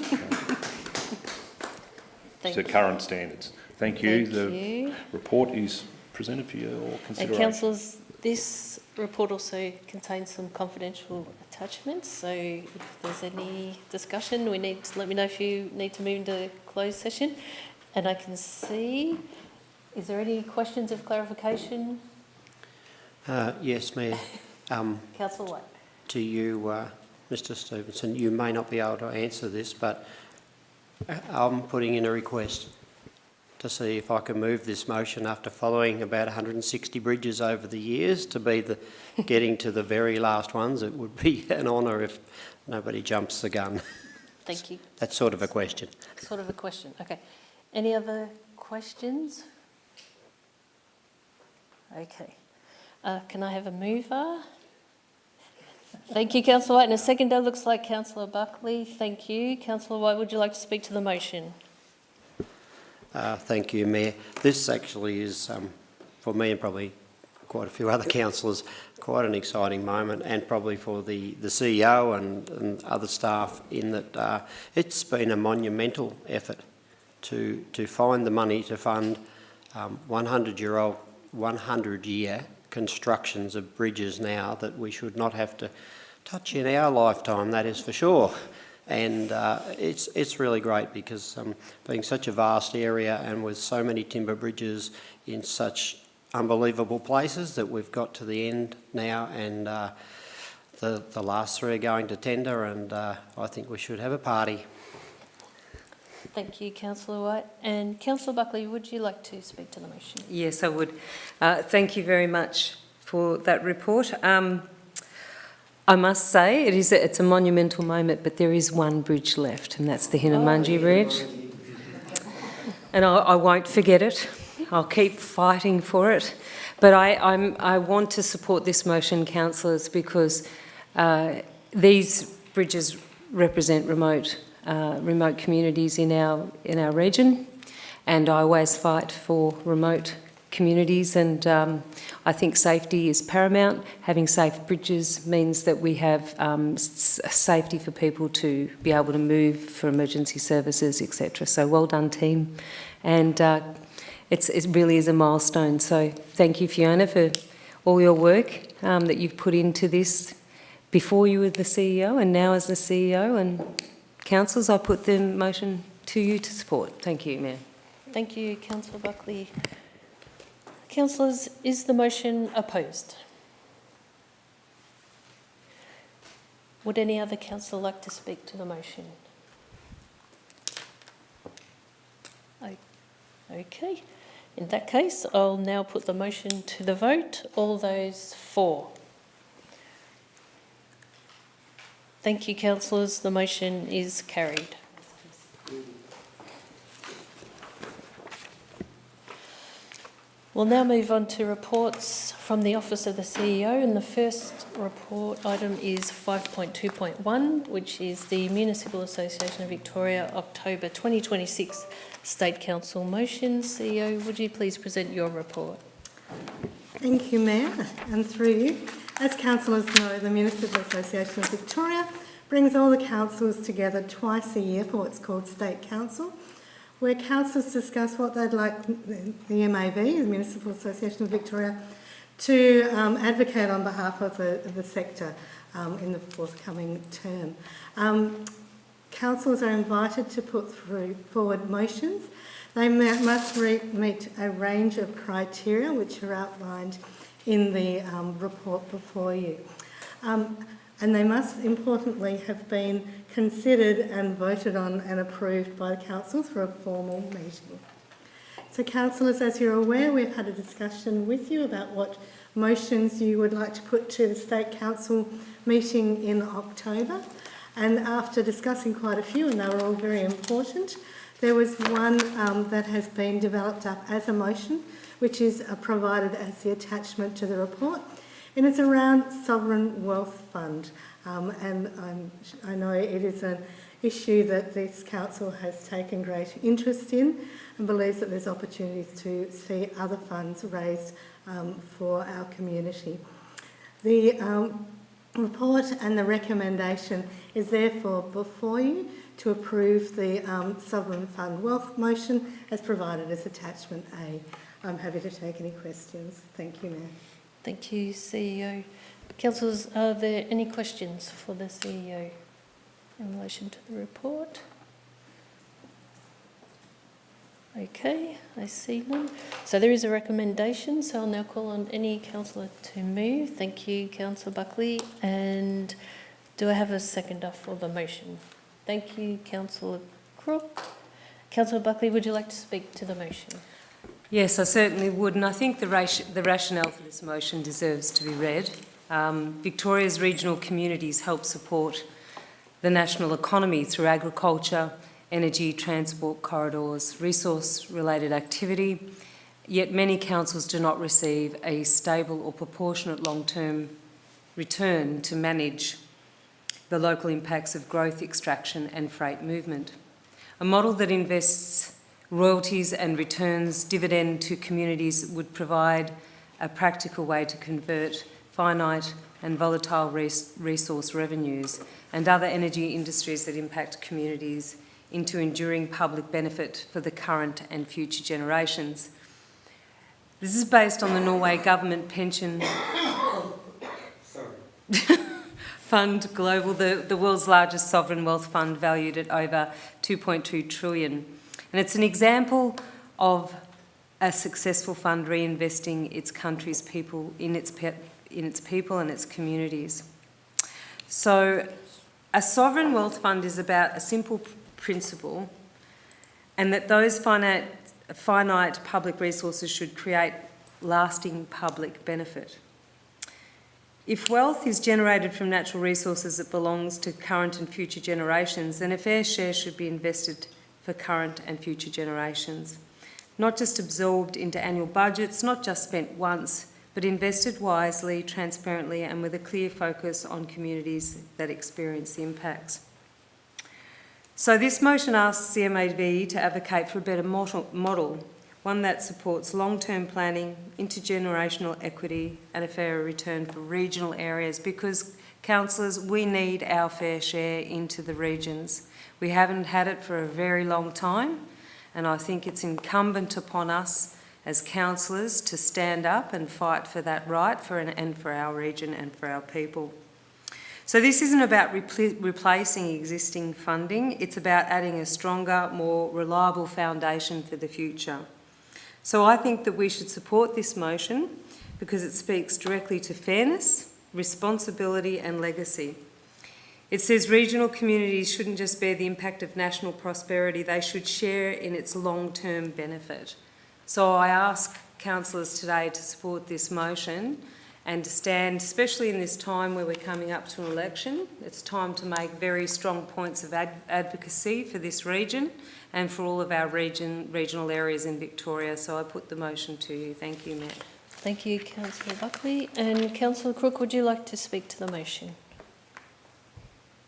To current standards. Thank you. The report is presented for your consideration. And councillors, this report also contains some confidential attachments, so if there's any discussion, we need to let me know if you need to move into closed session. And I can see, is there any questions of clarification? Yes, Mayor. Councillor White. To you, Mr Stevenson, you may not be able to answer this, but I'm putting in a request to see if I can move this motion after following about 160 bridges over the years to be getting to the very last ones. It would be an honour if nobody jumps the gun. Thank you. That's sort of a question. Sort of a question, okay. Any other questions? Okay. Can I have a mover? Thank you, Councillor White. And a seconder looks like Councillor Buckley. Thank you. Councillor White, would you like to speak to the motion? Thank you, Mayor. This actually is, for me and probably quite a few other councillors, quite an exciting moment, and probably for the CEO and other staff, in that it's been a monumental effort to find the money to fund 100-year constructions of bridges now that we should not have to touch in our lifetime, that is for sure. And it's really great because being such a vast area and with so many timber bridges in such unbelievable places that we've got to the end now, and the last 3 are going to tender, and I think we should have a party. Thank you, Councillor White. And Councillor Buckley, would you like to speak to the motion? Yes, I would. Thank you very much for that report. I must say it's a monumental moment, but there is one bridge left, and that's the Hinnamungi Bridge. And I won't forget it. I'll keep fighting for it. But I want to support this motion, councillors, because these bridges represent remote communities in our region, and I always fight for remote communities, and I think safety is paramount. Having safe bridges means that we have safety for people to be able to move for emergency services, etc. So well done, team, and it really is a milestone. So thank you, Fiona, for all your work that you've put into this before you were the CEO and now as the CEO. And councillors, I put the motion to you to support. Thank you, Mayor. Thank you, Councillor Buckley. Councillors, is the motion opposed? Would any other councillor like to speak to the motion? Okay. In that case, I'll now put the motion to the vote. All those for? Thank you, councillors. The motion is carried. We'll now move on to reports from the Office of the CEO, and the first report item is 5.2.1, which is the Municipal Association of Victoria October 2026 State Council motions. CEO, would you please present your report? Thank you, Mayor, and through you. As councillors know, the Municipal Association of Victoria brings all the councils together twice a year for what's called State Council, where councils discuss what they'd like the MAV, the Municipal Association of Victoria, to advocate on behalf of the sector in the forthcoming term. Councils are invited to put forward motions. They must meet a range of criteria which are outlined in the report before you. And they must importantly have been considered and voted on and approved by the council through a formal meeting. So councillors, as you're aware, we've had a discussion with you about what motions you would like to put to the State Council meeting in October. And after discussing quite a few, and they were all very important, there was one that has been developed up as a motion, which is provided as the attachment to the report. And it's around Sovereign Wealth Fund. And I know it is an issue that this council has taken great interest in and believes that there's opportunities to see other funds raised for our community. The report and the recommendation is therefore before you to approve the Sovereign Fund Wealth motion as provided as attachment A. I'm happy to take any questions. Thank you, Mayor. Thank you, CEO. Councillors, are there any questions for the CEO in relation to the report? Okay, I see none. So there is a recommendation, so I'll now call on any councillor to move. Thank you, Councillor Buckley. And do I have a seconder for the motion? Thank you, Councillor Crook. Councillor Buckley, would you like to speak to the motion? Yes, I certainly would, and I think the rationale for this motion deserves to be read. Victoria's regional communities help support the national economy through agriculture, energy, transport corridors, resource-related activity, yet many councils do not receive a stable or proportionate long-term return to manage the local impacts of growth, extraction and freight movement. A model that invests royalties and returns dividend to communities would provide a practical way to convert finite and volatile resource revenues and other energy industries that impact communities into enduring public benefit for the current and future generations. This is based on the Norway Government Pension Fund Global, the world's largest sovereign wealth fund valued at over 2.2 trillion. And it's an example of a successful fund reinvesting its country's people in its people and its communities. So a sovereign wealth fund is about a simple principle, and that those finite public resources should create lasting public benefit. If wealth is generated from natural resources that belongs to current and future generations, then a fair share should be invested for current and future generations. Not just absorbed into annual budgets, not just spent once, but invested wisely, transparently, and with a clear focus on communities that experience the impacts. So this motion asks the MAV to advocate for a better model, one that supports long-term planning, intergenerational equity and a fairer return for regional areas, because, councillors, we need our fair share into the regions. We haven't had it for a very long time, and I think it's incumbent upon us as councillors to stand up and fight for that right and for our region and for our people. So this isn't about replacing existing funding, it's about adding a stronger, more reliable foundation for the future. So I think that we should support this motion because it speaks directly to fairness, responsibility and legacy. It says regional communities shouldn't just bear the impact of national prosperity, they should share in its long-term benefit. So I ask councillors today to support this motion and to stand, especially in this time where we're coming up to an election. It's time to make very strong points of advocacy for this region and for all of our regional areas in Victoria. So I put the motion to you. Thank you, Matt. Thank you, Councillor Buckley. And Councillor Crook, would you like to speak to the motion?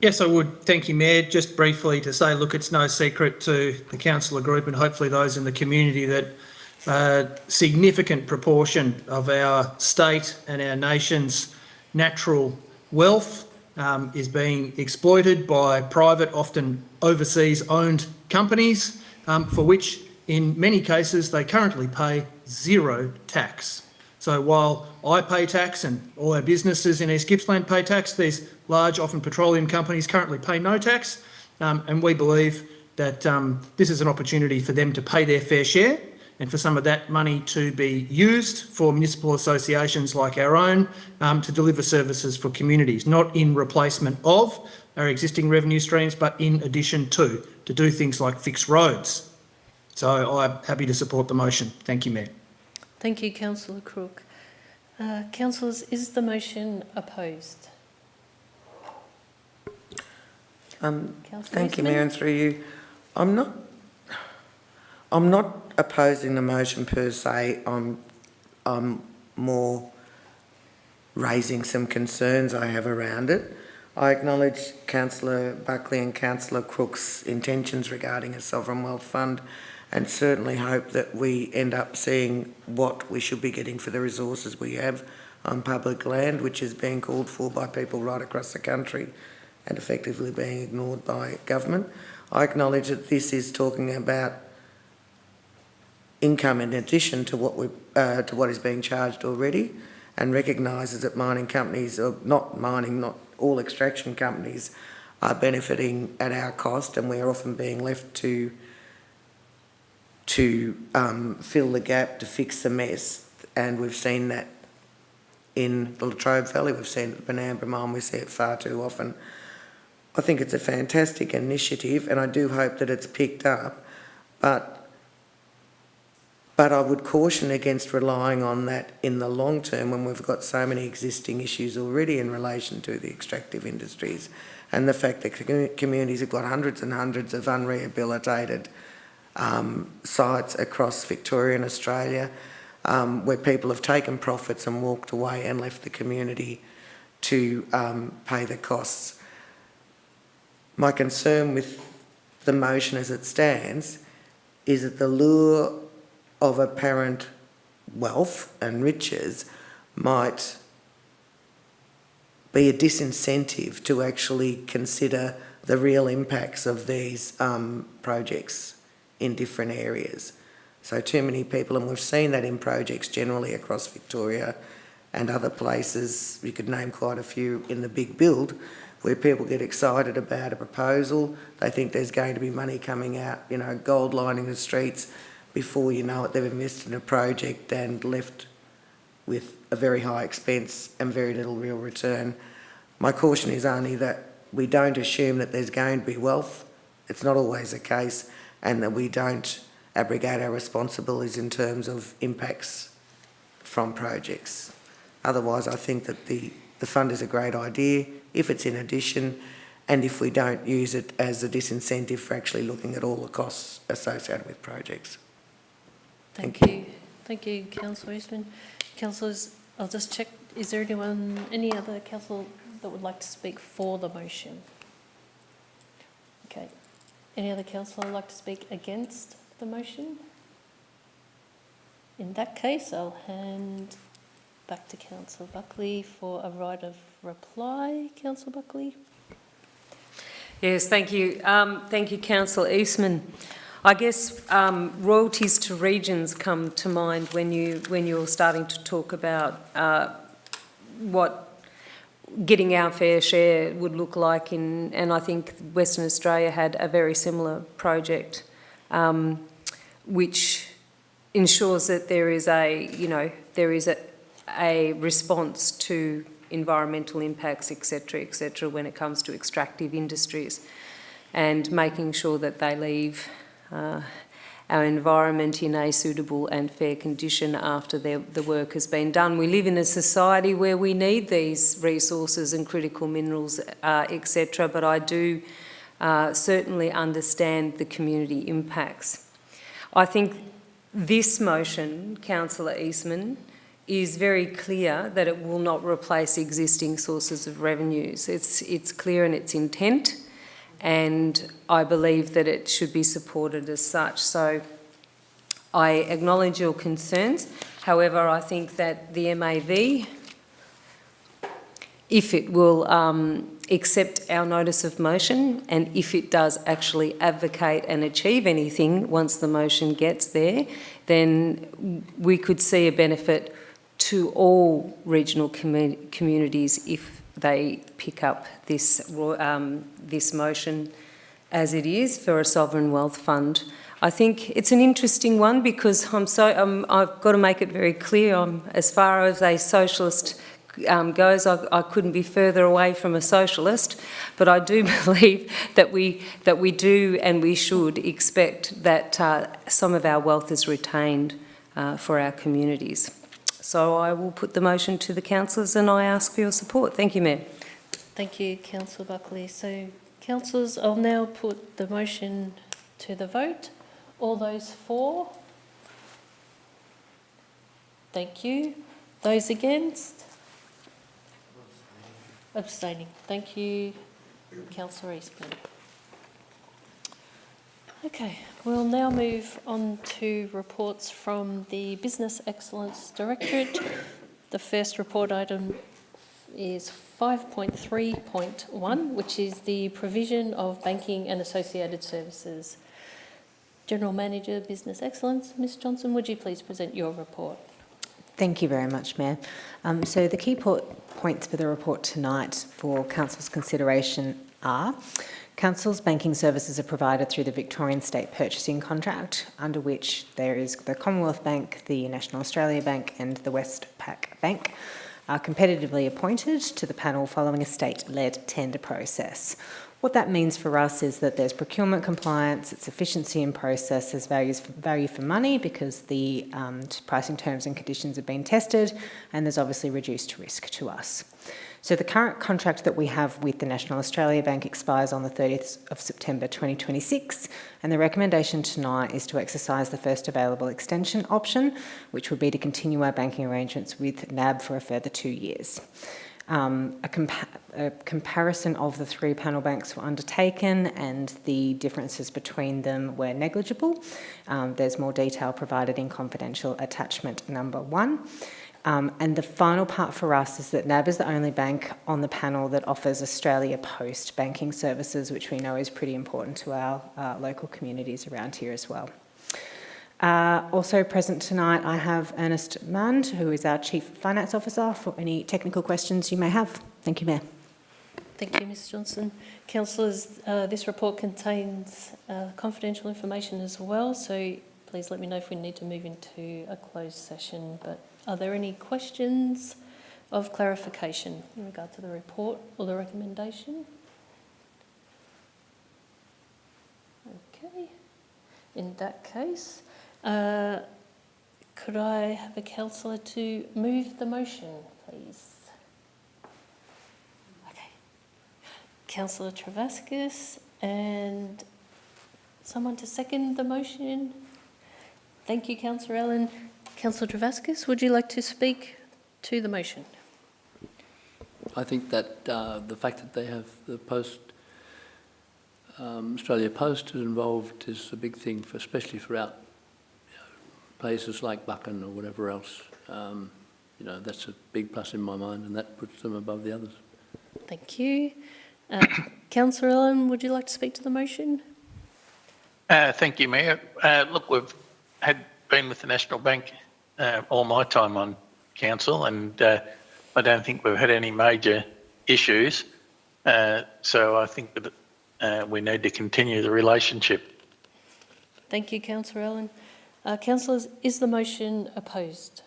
Yes, I would. Thank you, Mayor. Just briefly to say, look, it's no secret to the councillor group and hopefully those in the community that a significant proportion of our state and our nation's natural wealth is being exploited by private, often overseas-owned companies, for which in many cases they currently pay zero tax. So while I pay tax and all our businesses in East Gippsland pay tax, these large, often petroleum companies currently pay no tax, and we believe that this is an opportunity for them to pay their fair share and for some of that money to be used for municipal associations like our own to deliver services for communities, not in replacement of our existing revenue streams, but in addition to do things like fix roads. So I'm happy to support the motion. Thank you, Mayor. Thank you, Councillor Crook. Councillors, is the motion opposed? Thank you, Mayor, and through you. I'm not opposing the motion per se. I'm more raising some concerns I have around it. I acknowledge Councillor Buckley and Councillor Crook's intentions regarding a sovereign wealth fund, and certainly hope that we end up seeing what we should be getting for the resources we have on public land, which is being called for by people right across the country and effectively being ignored by government. I acknowledge that this is talking about income in addition to what is being charged already, and recognises that mining companies, or not all extraction companies, are benefiting at our cost, and we are often being left to fill the gap, to fix the mess. And we've seen that in the Latrobe Valley, we've seen it at Benambra Mine, we see it far too often. I think it's a fantastic initiative, and I do hope that it's picked up, but I would caution against relying on that in the long term when we've got so many existing issues already in relation to the extractive industries, and the fact that communities have got hundreds and hundreds of unrehabilitated sites across Victoria and Australia, where people have taken profits and walked away and left the community to pay the costs. My concern with the motion as it stands is that the lure of apparent wealth and riches might be a disincentive to actually consider the real impacts of these projects in different areas. So too many people, and we've seen that in projects generally across Victoria and other places, you could name quite a few in the big build, where people get excited about a proposal, they think there's going to be money coming out, gold lining the streets. Before you know it, they've invested in a project and left with a very high expense and very little real return. My caution is only that we don't assume that there's going to be wealth. It's not always the case, and that we don't abrogate our responsibilities in terms of impacts from projects. Otherwise, I think that the fund is a great idea if it's in addition, and if we don't use it as a disincentive for actually looking at all the costs associated with projects. Thank you. Thank you, Councillor Eastman. Councillors, I'll just check, is there any other councillor that would like to speak for the motion? Okay. Any other councillor would like to speak against the motion? In that case, I'll hand back to Councillor Buckley for a right of reply. Councillor Buckley. Yes, thank you. Thank you, Councillor Eastman. I guess royalties to regions come to mind when you're starting to talk about what getting our fair share would look like and I think Western Australia had a very similar project, which ensures that there is a response to environmental impacts, etc., when it comes to extractive industries, and making sure that they leave our environment in a suitable and fair condition after the work has been done. We live in a society where we need these resources and critical minerals, etc., but I do certainly understand the community impacts. I think this motion, Councillor Eastman, is very clear that it will not replace existing sources of revenues. It's clear in its intent, and I believe that it should be supported as such. So I acknowledge your concerns. However, I think that the MAV, if it will accept our notice of motion, and if it does actually advocate and achieve anything once the motion gets there, then we could see a benefit to all regional communities if they pick up this motion as it is for a sovereign wealth fund. I think it's an interesting one because I've got to make it very clear, as far as a socialist goes, I couldn't be further away from a socialist, but I do believe that we do and we should expect that some of our wealth is retained for our communities. So I will put the motion to the councillors and I ask for your support. Thank you, Mayor. Thank you, Councillor Buckley. So, councillors, I'll now put the motion to the vote. All those for? Thank you. Those against? Abstaining. Thank you, Councillor Eastman. Okay, we'll now move on to reports from the Business Excellence Directorate. The first report item is 5.3.1, which is the provision of banking and associated services. General Manager, Business Excellence, Ms Johnson, would you please present your report? Thank you very much, Mayor. So the key points for the report tonight for Council's consideration are: Council's banking services are provided through the Victorian State Purchasing Contract, under which there is the Commonwealth Bank, the National Australia Bank and the Westpac Bank are competitively appointed to the panel following a state-led tender process. What that means for us is that there's procurement compliance, it's efficiency in process, there's value for money because the pricing terms and conditions have been tested, and there's obviously reduced risk to us. So the current contract that we have with the National Australia Bank expires on the 30th of September 2026, and the recommendation tonight is to exercise the first available extension option, which would be to continue our banking arrangements with NAB for a further 2 years. A comparison of the three panel banks were undertaken and the differences between them were negligible. There's more detail provided in confidential attachment number 1. And the final part for us is that NAB is the only bank on the panel that offers Australia Post banking services, which we know is pretty important to our local communities around here as well. Also present tonight, I have Ernest Mand, who is our Chief Finance Officer, for any technical questions you may have. Thank you, Mayor. Thank you, Ms Johnson. Councillors, this report contains confidential information as well, so please let me know if we need to move into a closed session. But are there any questions of clarification in regard to the report or the recommendation? Okay. In that case, could I have a councillor to move the motion, please? Okay. Councillor Travaskis, and someone to second the motion? Thank you, Councillor Allen. Councillor Travaskis, would you like to speak to the motion? I think that the fact that they have the Australia Post involved is a big thing, especially for out places like Buchan or whatever else. That's a big plus in my mind, and that puts them above the others. Thank you. Councillor Allen, would you like to speak to the motion? Thank you, Mayor. Look, we've been with the National Bank all my time on council, and I don't think we've had any major issues. So I think that we need to continue the relationship. Thank you, Councillor Allen. Councillors, is the motion opposed?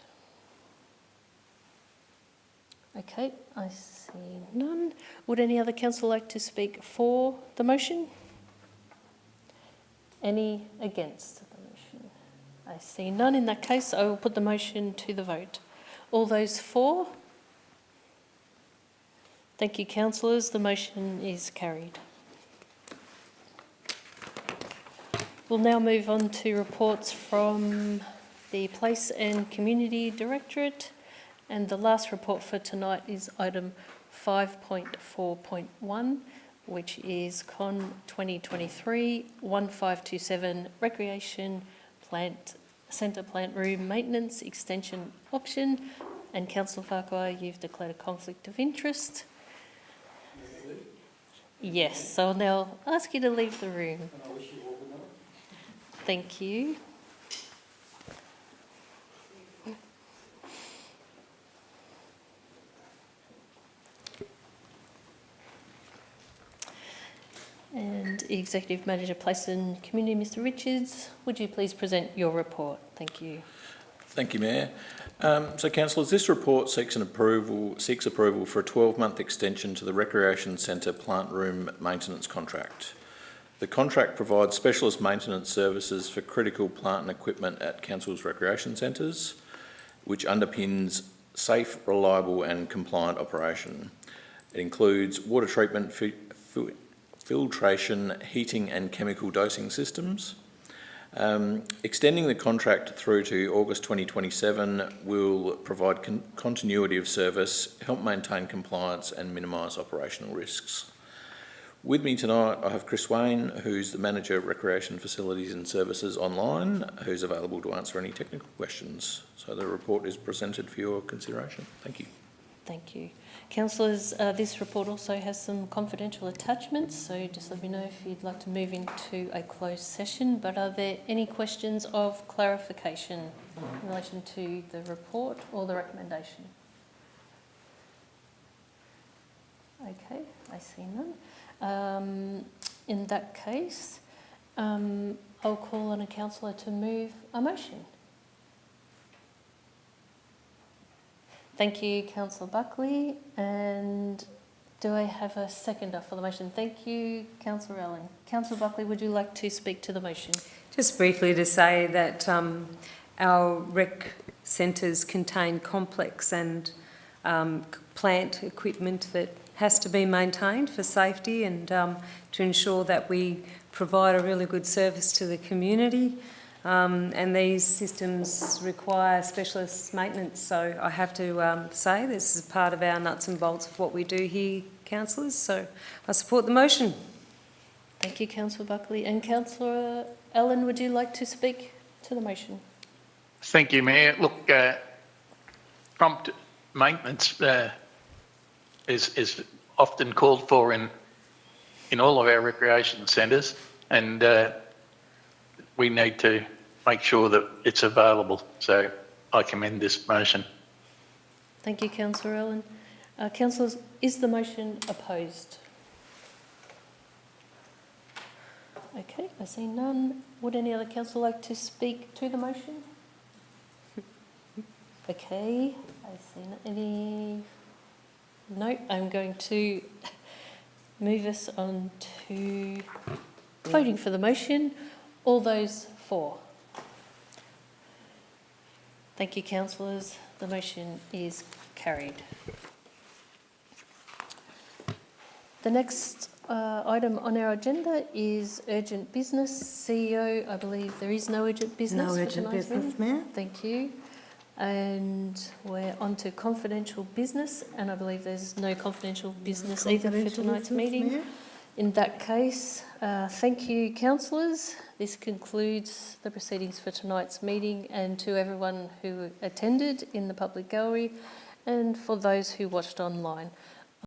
Okay, I see none. Would any other councillor like to speak for the motion? Any against the motion? I see none. In that case, I will put the motion to the vote. All those for? Thank you, councillors. The motion is carried. We'll now move on to reports from the Place and Community Directorate, and the last report for tonight is item 5.4.1, which is Con 2023-1527 Recreation Centre Plant Room Maintenance Extension Option. And Councillor Farquhar, you've declared a conflict of interest. Yes, so I'll now ask you to leave the room. Thank you. And Executive Manager, Place and Community, Mr Richards, would you please present your report? Thank you. Thank you, Mayor. So, councillors, this report seeks approval for a 12-month extension to the Recreation Centre plant room maintenance contract. The contract provides specialist maintenance services for critical plant and equipment at council's recreation centres, which underpins safe, reliable and compliant operation. It includes water treatment, filtration, heating and chemical dosing systems. Extending the contract through to August 2027 will provide continuity of service, help maintain compliance and minimise operational risks. With me tonight I have Chris Wayne, who's the Manager of Recreation Facilities and Services online, who's available to answer any technical questions. So the report is presented for your consideration. Thank you. Thank you. Councillors, this report also has some confidential attachments, so just let me know if you'd like to move into a closed session. But are there any questions of clarification in relation to the report or the recommendation? Okay, I see none. In that case, I'll call on a councillor to move a motion. Thank you, Councillor Buckley. And do I have a seconder for the motion? Thank you, Councillor Allen. Councillor Buckley, would you like to speak to the motion? Just briefly to say that our rec centres contain complex and plant equipment that has to be maintained for safety and to ensure that we provide a really good service to the community. And these systems require specialist maintenance. So I have to say this is part of our nuts and bolts of what we do here, councillors. So I support the motion. Thank you, Councillor Buckley. And Councillor Allen, would you like to speak to the motion? Thank you, Mayor. Look, prompt maintenance is often called for in all of our recreation centres, and we need to make sure that it's available. So I commend this motion. Thank you, Councillor Allen. Councillors, is the motion opposed? Okay, I see none. Would any other councillor like to speak to the motion? Okay, I see any. No, I'm going to move us on to voting for the motion. All those for? Thank you, councillors. The motion is carried. The next item on our agenda is urgent business. CEO, I believe there is no urgent business. No urgent business, Mayor. Thank you. And we're on to confidential business, and I believe there's no confidential business either for tonight's meeting. Mayor. In that case, thank you, councillors. This concludes the proceedings for tonight's meeting, and to everyone who attended in the public gallery and for those who watched online.